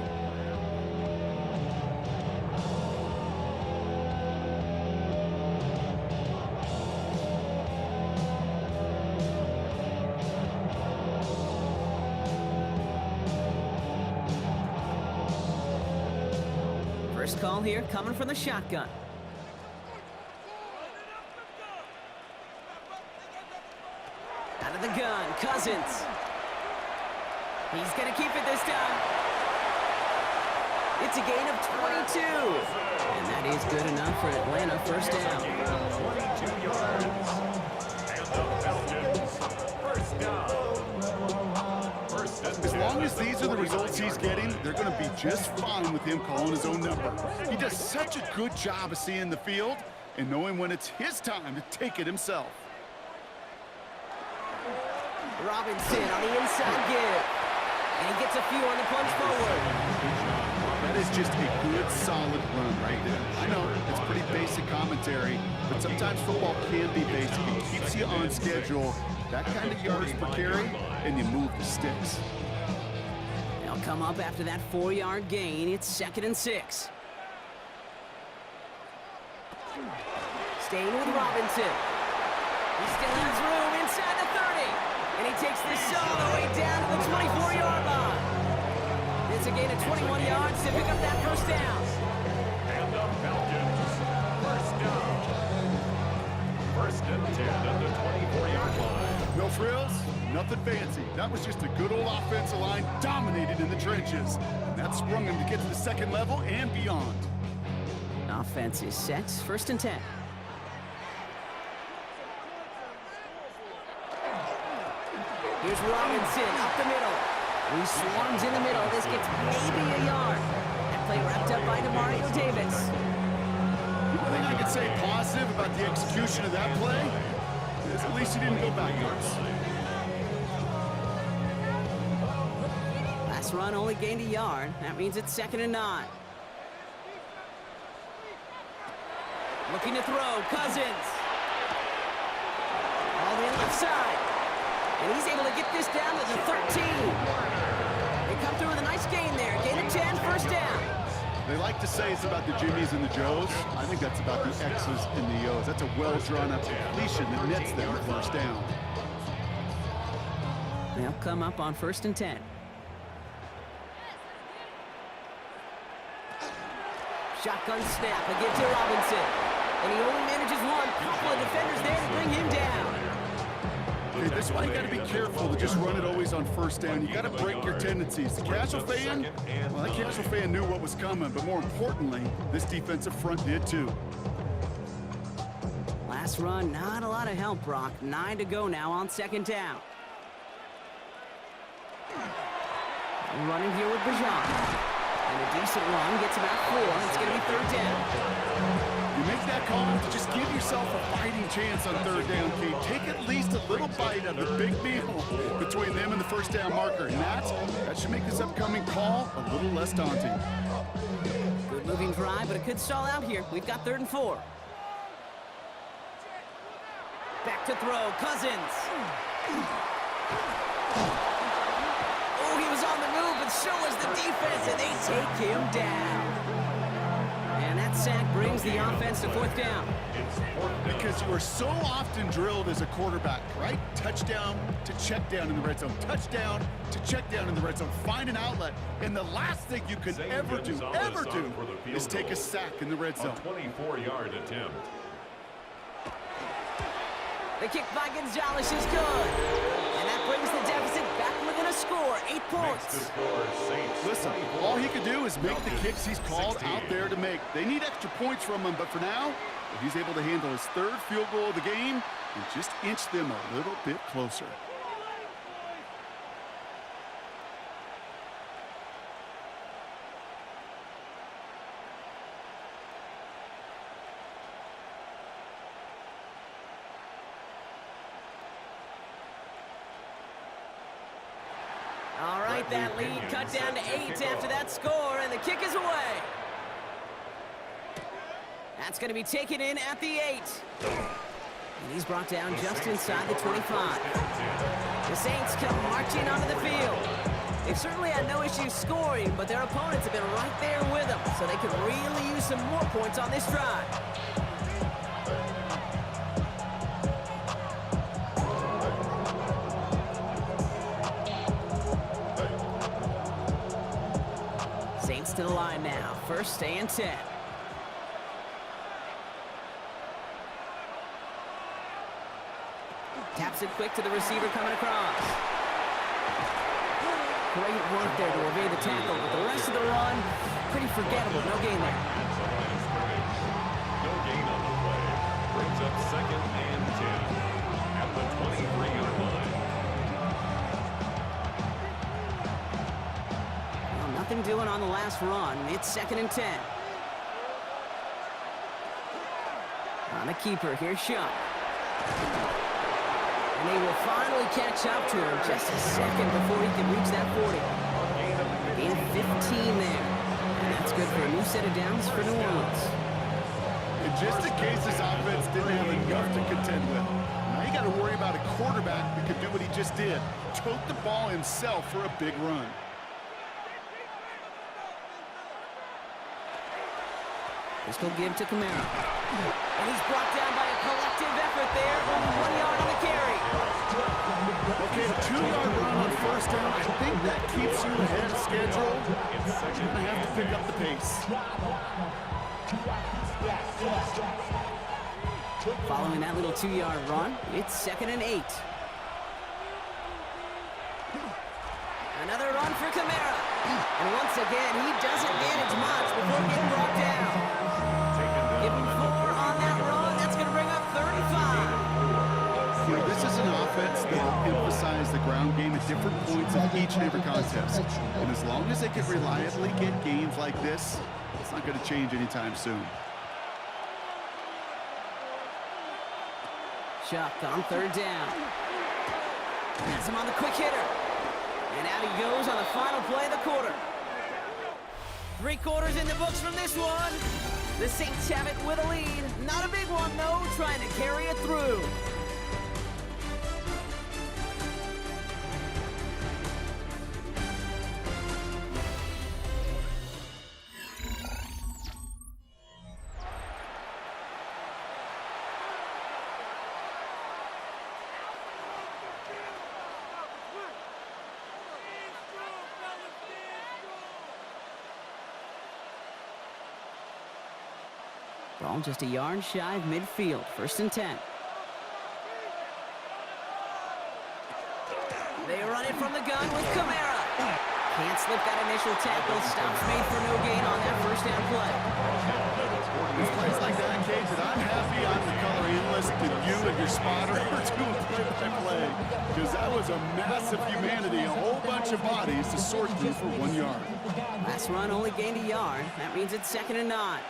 First call here coming from the shotgun. Out of the gun, Cousins. He's going to keep it this time. It's a gain of 22. And that is good enough for Atlanta. First down. 22 yards. And the Falcons, first down. As long as these are the results he's getting, they're going to be just fine with him calling his own number. He does such a good job of seeing the field and knowing when it's his time to take it himself. Robinson on the inside give. And he gets a few on the punch forward. That is just a good, solid run right there. I know it's pretty basic commentary, but sometimes football can be basic. It keeps you on schedule. That kind of yards per carry, and you move the sticks. They'll come up after that 4-yard gain. It's 2nd and 6. Staying with Robinson. He still has room inside the 30. And he takes this all the way down to the 24-yard line. It's a gain of 21 yards to pick up that first down. And the Falcons, first down. 1st and 10 at the 24-yard line. No frills, nothing fancy. That was just a good old offensive line dominated in the trenches. And that sprung him to get to the 2nd level and beyond. Offense is set. 1st and 10. Here's Robinson up the middle. He swarms in the middle. This gets maybe a yard. That play wrapped up by Demario Davis. The only thing I could say positive about the execution of that play is at least he didn't go backwards. Last run only gained a yard. That means it's 2nd and 9. Looking to throw, Cousins. All the left side. And he's able to get this down to the 13. They come through with a nice gain there. Gain of 10, first down. They like to say it's about the Jimmies and the Joes. I think that's about the X's and the O's. That's a well-drawn-up completion that nets them first down. They'll come up on 1st and 10. Shotgun snap again to Robinson. And he only manages one. Couple of defenders there to bring him down. Okay, this is why you got to be careful to just run it always on first down. You got to break your tendencies. The casual fan, well, that casual fan knew what was coming, but more importantly, this defensive front did too. Last run, not a lot of help, Brock. 9 to go now on 2nd down. Running here with Bajan. And a decent run gets about 4. It's going to be 3rd down. You make that call to just give yourself a fighting chance on 3rd down, Kate. Take at least a little bite out of the big meal between them and the first down marker. And that should make this upcoming call a little less daunting. Good moving drive, but it could stall out here. We've got 3rd and 4. Back to throw, Cousins. Oh, he was on the move, but so was the defense, and they take him down. And that sack brings the offense to 4th down. Because you are so often drilled as a quarterback, right? Touchdown to check down in the red zone. Touchdown to check down in the red zone. Find an outlet. And the last thing you could ever do, is take a sack in the red zone. 24-yard attempt. The kick by Gonzalez is good. And that brings the deficit back within a score, 8 points. Listen, all he could do is make the kicks he's called out there to make. They need extra points from him, but for now, if he's able to handle his 3rd field goal of the game and just inch them a little bit closer. All right, that lead cut down to 8 after that score, and the kick is away. That's going to be taken in at the 8. And he's brought down just inside the 25. The Saints come marching onto the field. They've certainly had no issues scoring, but their opponents have been right there with them, so they could really use some more points on this drive. Saints to the line now. 1st and 10. Taps it quick to the receiver coming across. Great work there to evade the tackle, but the rest of the run, pretty forgettable. No gain there. No gain on the play. Brings up 2nd and 10 at the 23-yard line. Well, nothing doing on the last run. It's 2nd and 10. On a keeper, here's Shuck. And they will finally catch up to him just a second before he can reach that 40. Gain 15 there. And that's That's good for a new set of downs for New Orleans. And just in case this offense didn't have enough to contend with, now you got to worry about a quarterback that could do what he just did, tote the ball himself for a big run. This will give to Kamara. And he's brought down by a collective effort there. Only 1 yard on the carry. Okay, a 2-yard run on first down. I think that keeps you ahead of schedule. You're going to have to pick up the pace. Following that little 2-yard run, it's 2nd and 8. Another run for Kamara. And once again, he doesn't manage much before getting brought down. Give him 4 on that run. That's going to bring up 35. You know, this is an offense that will emphasize the ground game at different points of each and every contest. And as long as they can reliably get games like this, it's not going to change anytime soon. Chuck on 3rd down. Has him on the quick hitter. And out he goes on the final play of the quarter. 3 quarters in the books from this one. The Saints have it with a lead. Not a big one, though, trying to carry it through. Ball just a yard shy of midfield. 1st and 10. They run it from the gun with Kamara. Can't slip that initial tackle. Stops made for no gain on that 1st down play. With plays like that, Kate, that I'm happy I'm the color analyst that you and your spotter are doing play-by-play. Because that was a massive humanity, a whole bunch of bodies to sort through for 1 yard. Last run only gained a yard. That means it's 2nd and 9.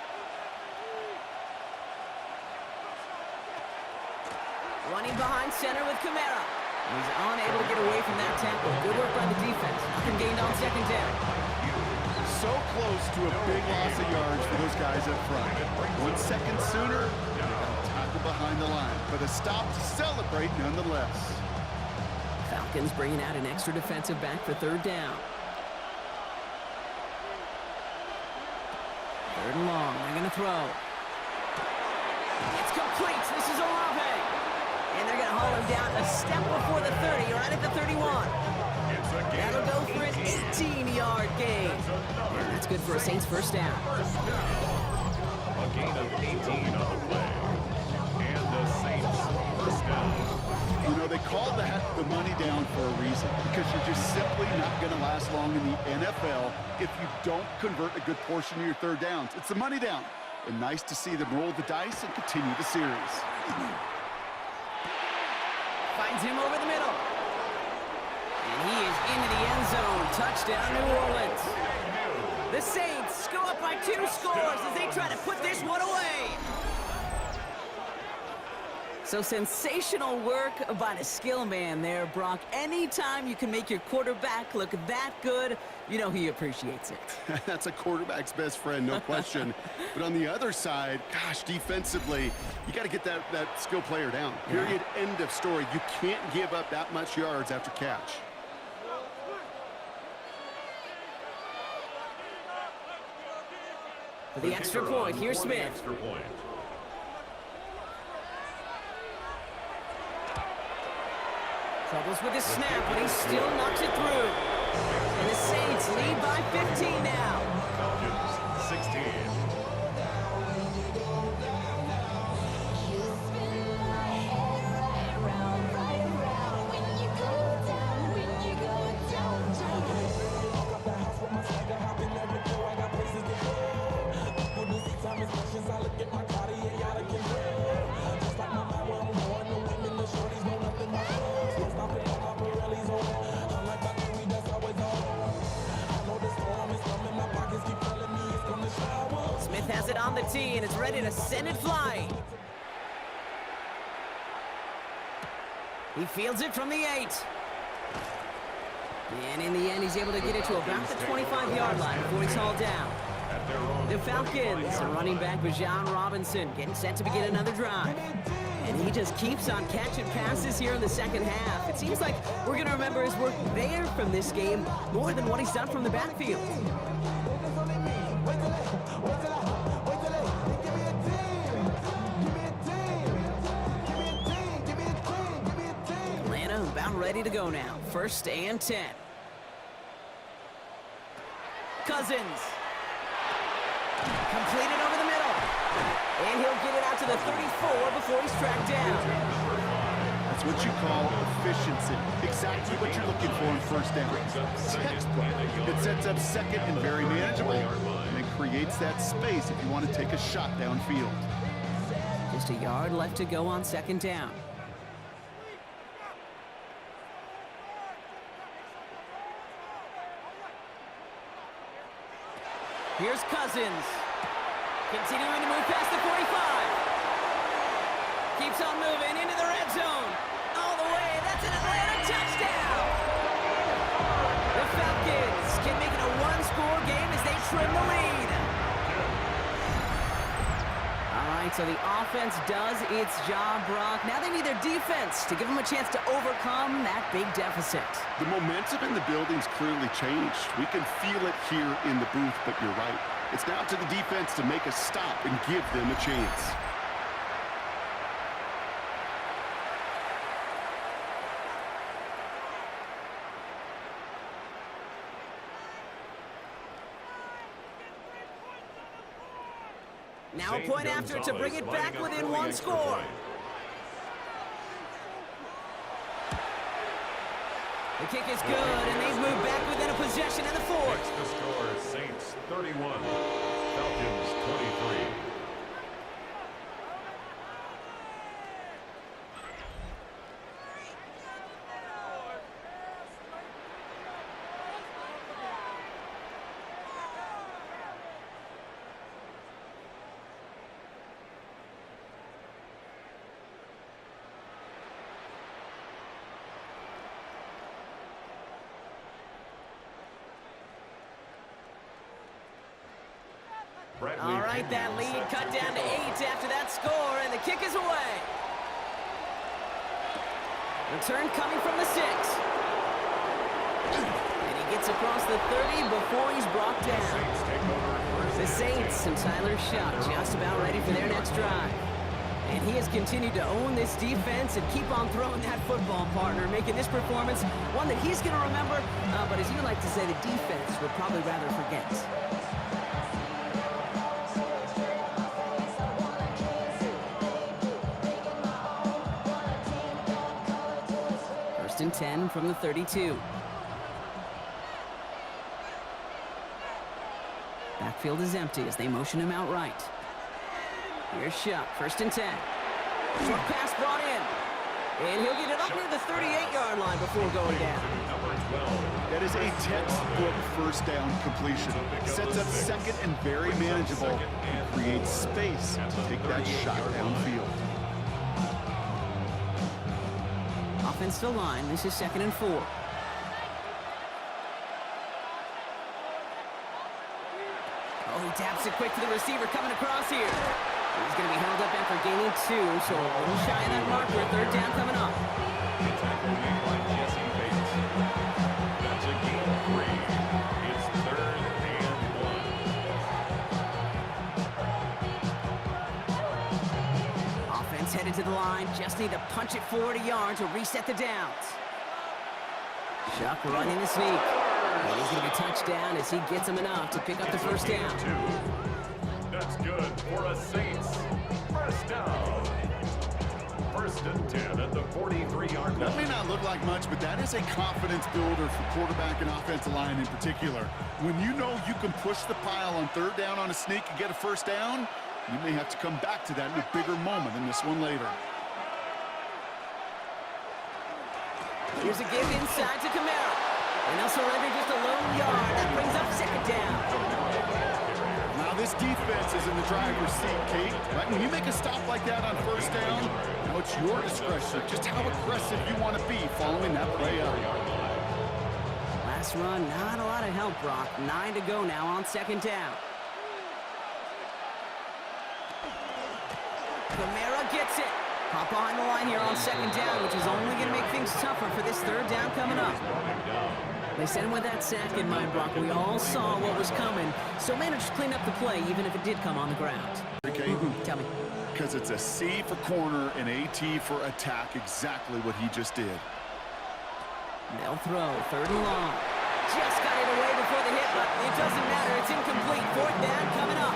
Running behind center with Kamara. He's unable to get away from that tackle. Good work by the defense. Nothing gained on 2nd down. So close to a big loss of yards for those guys up front. 1 second sooner, tackle behind the line. But a stop to celebrate nonetheless. Falcons bringing out an extra defensive back for 3rd down. 3rd and long. They're going to throw. It's complete. This is Olave. And they're going to haul him down a step before the 30, right at the 31. That'll go for an 18-yard gain. And that's good for a Saints 1st down. A gain of 18 on the play. And the Saints 1st down. You know, they called the money down for a reason, because you're just simply not going to last long in the NFL if you don't convert a good portion of your 3rd downs. It's the money down. And nice to see them roll the dice and continue the series. Finds him over the middle. And he is into the end zone. Touchdown, New Orleans. The Saints go up by 2 scores as they try to put this one away. So sensational work by the skill man there, Brock. Anytime you can make your quarterback look that good, you know he appreciates it. That's a quarterback's best friend, no question. But on the other side, gosh, defensively, you got to get that skill player down. Period, end of story. You can't give up that much yards after catch. For the extra point, here's Smith. Extra point. Troubles with his snap, but he still knocks it through. And the Saints lead by 15 now. Falcons 16. Has it on the tee and is ready to send it flying. He fields it from the 8. And in the end, he's able to get it to about the 25-yard line before he's hauled down. At The Falcons, running back Bijan Robinson, getting set to begin another drive. And he just keeps on catching passes here in the second half. It seems like we're going to remember his work there from this game more than what he's done from the backfield. Atlanta about ready to go now. 1st and 10. Cousins. Completed over the middle. And he'll get it out to the 34 before he's tracked down. That's what you call efficiency. Exactly what you're looking for in 1st down. Textbook. It sets up 2nd and very manageable, and it creates that space if you want to take a shot downfield. Just a yard left to go on 2nd down. Here's Cousins. Continuing to move past the 45. Keeps on moving into the red zone. All the way. That's an Atlanta touchdown. The Falcons can make it a one-score game as they trim the lead. All right, so the offense does its job, Brock. Now they need their defense to give them a chance to overcome that big deficit. The momentum in the building's clearly changed. We can feel it here in the booth, but you're right. It's down to the defense to make a stop and give them a chance. Now a point after to bring it back within one score. The kick is good, and they've moved back within a possession in the 4th. It's the score, Saints 31, Falcons 23. All right, that lead cut down to 8 after that score, and the kick is away. Return coming from the 6. And he gets across the 30 before he's brought down. The Saints and Tyler Shuck just about ready for their next drive. And he has continued to own this defense and keep on throwing that football, partner, making this performance one that he's going to remember, but as you like to say, the defense would probably rather forget. 1st and 10 from the 32. Backfield is empty as they motion him out right. Here's Shuck, 1st and 10. Short pass brought in. And he'll get it up near the 38-yard line before going down. That is a textbook 1st down completion. Sets up 2nd and very manageable. And creates space to take that shot downfield. Offensive line, this is 2nd and 4. Oh, he taps it quick to the receiver coming across here. He's going to be held up after gaining 2, so a little shy of that marker. 3rd down coming up. That's a gain of 3. It's 3rd and 1. Offense headed to the line. Just need to punch it forward a yard to reset the downs. Shuck running the sneak. And he's going to be touched down as he gets him enough to pick up the 1st down. That's good for a Saints 1st down. 1st and 10 at the 43-yard line. That may not look like much, but that is a confidence builder for quarterback and offensive line in particular. When you know you can push the pile on 3rd down on a sneak and get a 1st down, you may have to come back to that in a bigger moment than this one later. Here's a give inside to Kamara. And they'll surrender just a lone yard. That brings up 2nd down. Now this defense is in the driver's seat, Kate. Right? When you make a stop like that on 1st down, now it's your discretion just how aggressive you want to be following that play out. Last run, not a lot of help, Brock. 9 to go now on 2nd down. Kamara gets it. Hop behind the line here on second down, which is only going to make things tougher for this third down coming up. They sent him with that sack in mind, Brock. We all saw what was coming, so managed to clean up the play, even if it did come on the ground. Okay. Tell me. Because it's a C for corner and a T for attack, exactly what he just did. They'll throw, third and long. Just got it away before the hit, but it doesn't matter. It's incomplete. Fourth down coming up.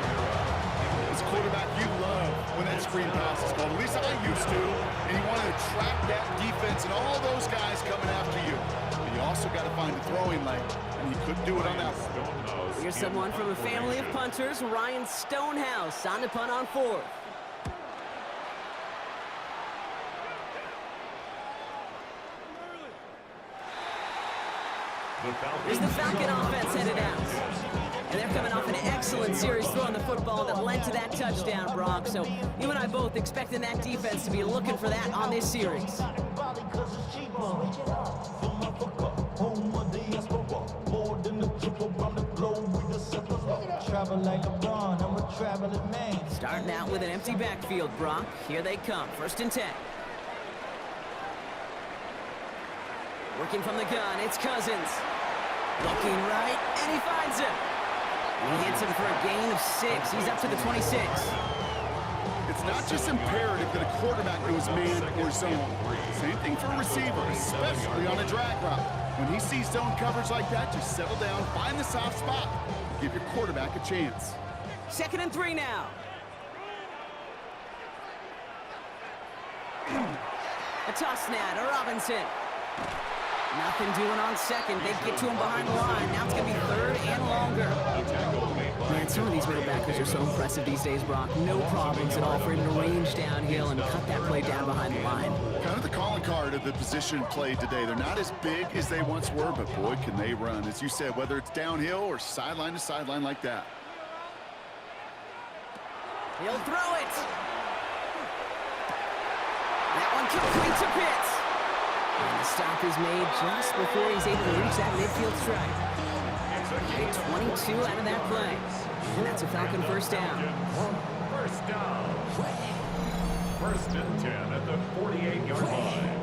As a quarterback, you love when that screen pass is called. At least I used to. And you want to attract that defense and all those guys coming after you. But you also got to find the throwing lane, and he couldn't do it on that one. Here's someone from a family of punters, Ryan Stonehouse, on to punt on fourth. Here's the Falcon offense headed out. And they're coming off an excellent series throwing the football that led to that touchdown, Brock. So you and I both expecting that defense to be looking for that on this series. Starting out with an empty backfield, Brock. Here they come, 1st and 10. Working from the gun, it's Cousins. Looking right, and he finds him. He hits him for a gain of 6. He's up to the 26. It's not just imperative that a quarterback knows man or zone. Same thing for a receiver, especially on a drag route. When he sees zone coverage like that, just settle down, find the soft spot, give your quarterback a chance. 2nd and 3 now. A toss now to Robinson. Nothing doing on second. They get to him behind the line. Now it's going to be 3rd and longer. Man, some of these middle backers are so impressive these days, Brock. No problems at all for him to range downhill and cut that play down behind the line. Kind of the calling card of the position played today. They're not as big as they once were, but boy, can they run. As you said, whether it's downhill or sideline to sideline like that. He'll throw it. That one complete to Pitts. And the stop is made just before he's able to reach that midfield strike. Get 22 out of that play. And that's a Falcon first down. First down. 1st and 10 at the 48-yard line.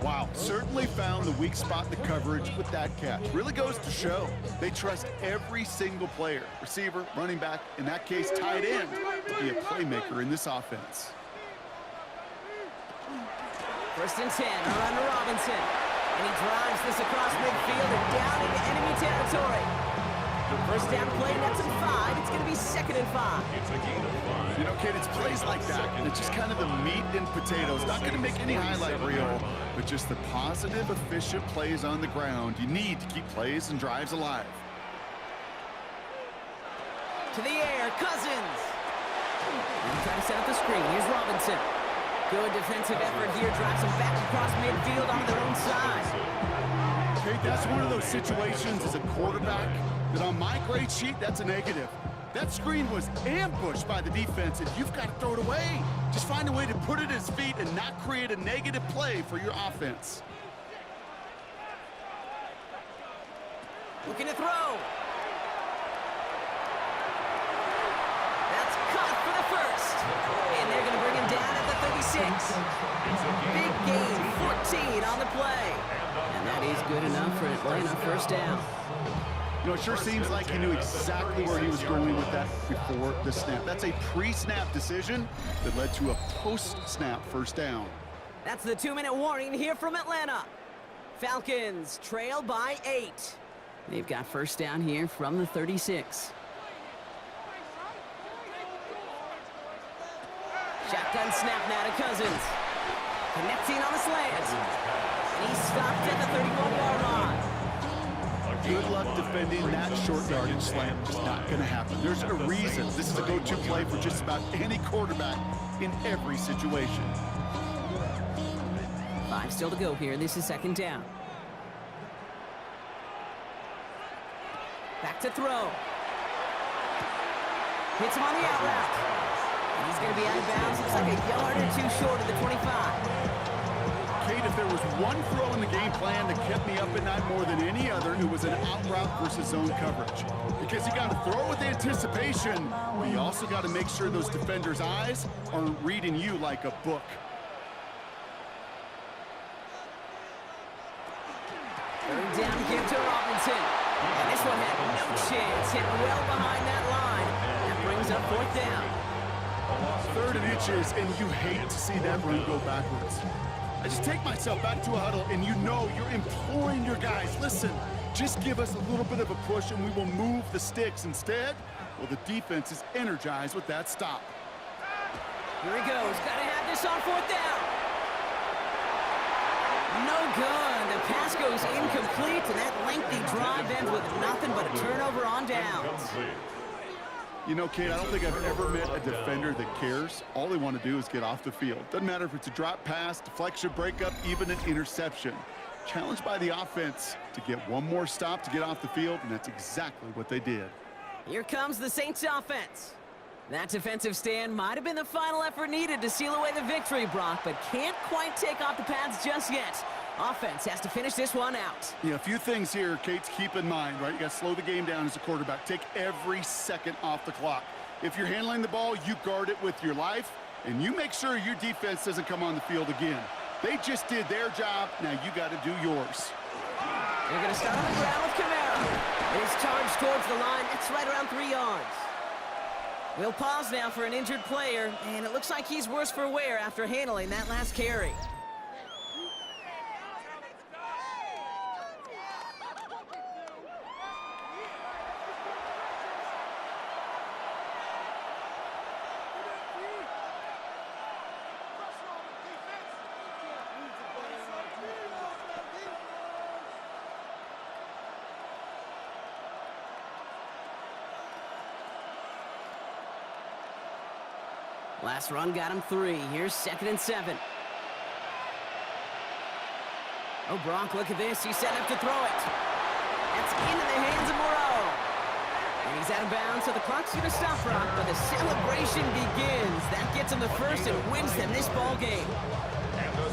Wow, certainly found the weak spot in the coverage with that catch. Really goes to show they trust every single player, receiver, running back, in that case tight end, to be a playmaker in this offense. 1st and 10, a run to Robinson. And he drives this across midfield and down into enemy territory. First down play, that's a 5. It's going to be 2nd and 5. It's a gain of 5. You know, kid, it's plays like that, and it's just kind of the meat and potatoes. Not going to make any highlight reel, but just the positive, efficient plays on the ground. You need to keep plays and drives alive. To the air, Cousins. And trying to set up the screen. Here's Robinson. Good defensive effort here. Drives him back across midfield onto their own side. Okay, that's one of those situations as a quarterback that on my grade sheet, that's a negative. That screen was ambushed by the defense, and you've got to throw it away. Just find a way to put it at his feet and not create a negative play for your offense. Looking to throw. That's caught for the first. And they're going to bring him down at the 36. Big gain, 14 on the play. And that is good enough for Atlanta first down. You know, it sure seems like he knew exactly where he was going with that before the snap. That's a pre-snap decision that led to a post-snap first down. That's the 2-minute warning here from Atlanta. Falcons trail by 8. They've got first down here from the 36. Shotgun snap now to Cousins. Connecting on the slant. And he's stopped at the 31-yard line. Good luck defending that short yardage slant. Just not going to happen. There's a reason this is a go-to play for just about any quarterback in every situation. 5 still to go here. This is 2nd down. Back to throw. Hits him on the out route. And he's going to be out of bounds. Looks like a yard or 2 short of the 25. Okay, Kate, if there was one throw in the game plan that kept me up at night more than any other, it was an out route versus zone coverage. Because you got to throw with anticipation, but you also got to make sure those defenders' eyes aren't reading you like a book. Third down give to Robinson. And this one had no chance. Hit well behind that line. That brings up fourth down. 3rd and inches, and you hate to see that run go backwards. I just take myself back to a huddle, and you know you're imploring your guys, listen, just give us a little bit of a push, and we will move the sticks. Instead, well, the defense is energized with that stop. Here he goes. Got to have this on fourth down. No good. The pass goes incomplete, and that lengthy drive ends with nothing but a turnover on downs. You know, Kate, I don't think I've ever met a defender that cares. All they want to do is get off the field. Doesn't matter if it's a drop pass, deflection, breakup, even an interception. Challenged by the offense to get one more stop to get off the field, and that's exactly what they did. Here comes the Saints offense. That defensive stand might have been the final effort needed to seal away the victory, Brock, but can't quite take off the pads just yet. Offense has to finish this one out. Yeah, a few things here, Kate, to keep in mind, right? You got to slow the game down as a quarterback. Take every second off the clock. If you're handling the ball, you guard it with your life, and you make sure your defense doesn't come on the field again. They just did their job. Now you got to do yours. They're going to start on the ground with Camara. His charge towards the line. It's right around 3 yards. We'll pause now for an injured player, and it looks like he's worse for wear after handling that last carry. Last run got him 3. Here's 2nd and 7. Oh, Brock, look at this. He's set up to throw it. That's into the hands of Moreau. And he's out of bounds, so the clock's going to stop, Brock, but the celebration begins. That gets him the first and wins them this ball game.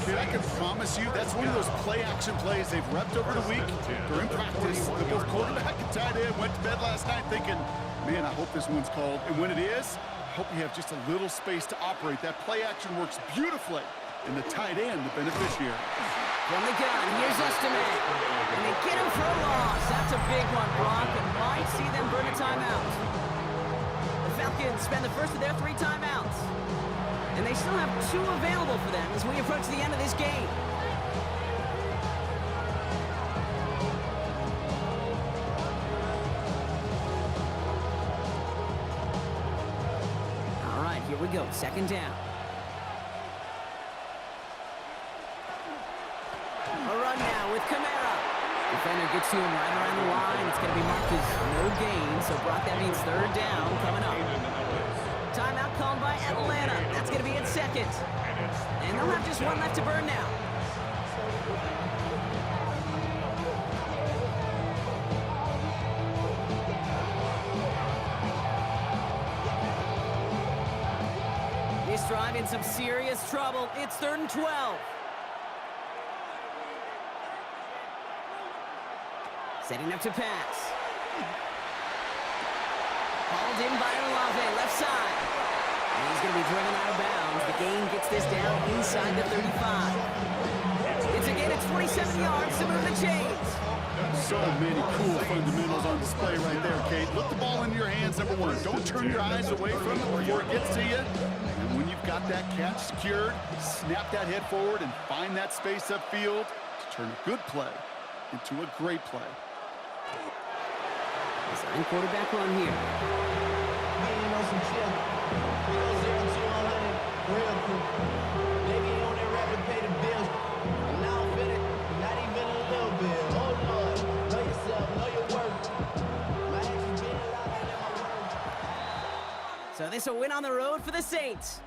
Kid, I can promise you that's one of those play-action plays they've repped over the week during practice. The both quarterback and tight end went to bed last night thinking, man, I hope this one's called. And when it is, I hope you have just a little space to operate. That play action works beautifully, and the tight end, the beneficiary. From the gun, here's Estimate. And they get him for a loss. That's a big one, Brock, and might see them burn a timeout. The Falcons spend the first of their 3 timeouts. And they still have 2 available for them as we approach the end of this game. Here we go, 2nd down. A run now with Camara. Defender gets to him right around the line. It's going to be marked as no gain, so Brock, that means 3rd down coming up. Timeout called by Atlanta. That's going to be in 2nd. And they'll have just 1 left to burn now. This drive in some serious trouble. It's 3rd and 12. Setting up to pass. Hauled in by Olave, left side. And he's going to be driven out of bounds. The gain gets this down inside the 35. It's a gain of 27 yards to move the chains. So many cool fundamentals on display right there, Kate. Look the ball into your hands, number 1. Don't turn your eyes away from it before it gets to you. And when you've got that catch secured, snap that head forward and find that space upfield to turn a good play into a great play. Design quarterback run here. Getting on some chill. 0 to 100 real quick. Maybe you on that rapid pay the bills. And now I'm feeling not even a little bit. Oh Lord, know yourself, know your worth. My actions get louder than my words. So this a win on the road for the Saints.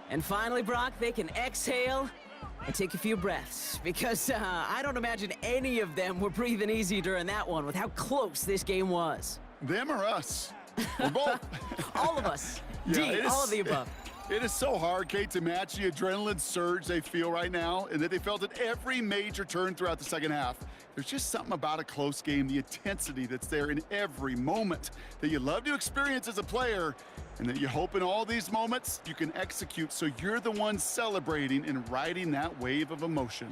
And finally, Brock, they can exhale and take a few breaths, because I don't imagine any of them were breathing easy during that one with how close this game was. Them or us? Or both. All of us. Yeah, D, all of the above. It is so hard, Kate, to match the adrenaline surge they feel right now and that they felt at every major turn throughout the second half. There's just something about a close game, the intensity that's there in every moment that you love to experience as a player, and that you hope in all these moments you can execute so you're the one celebrating and riding that wave of emotion.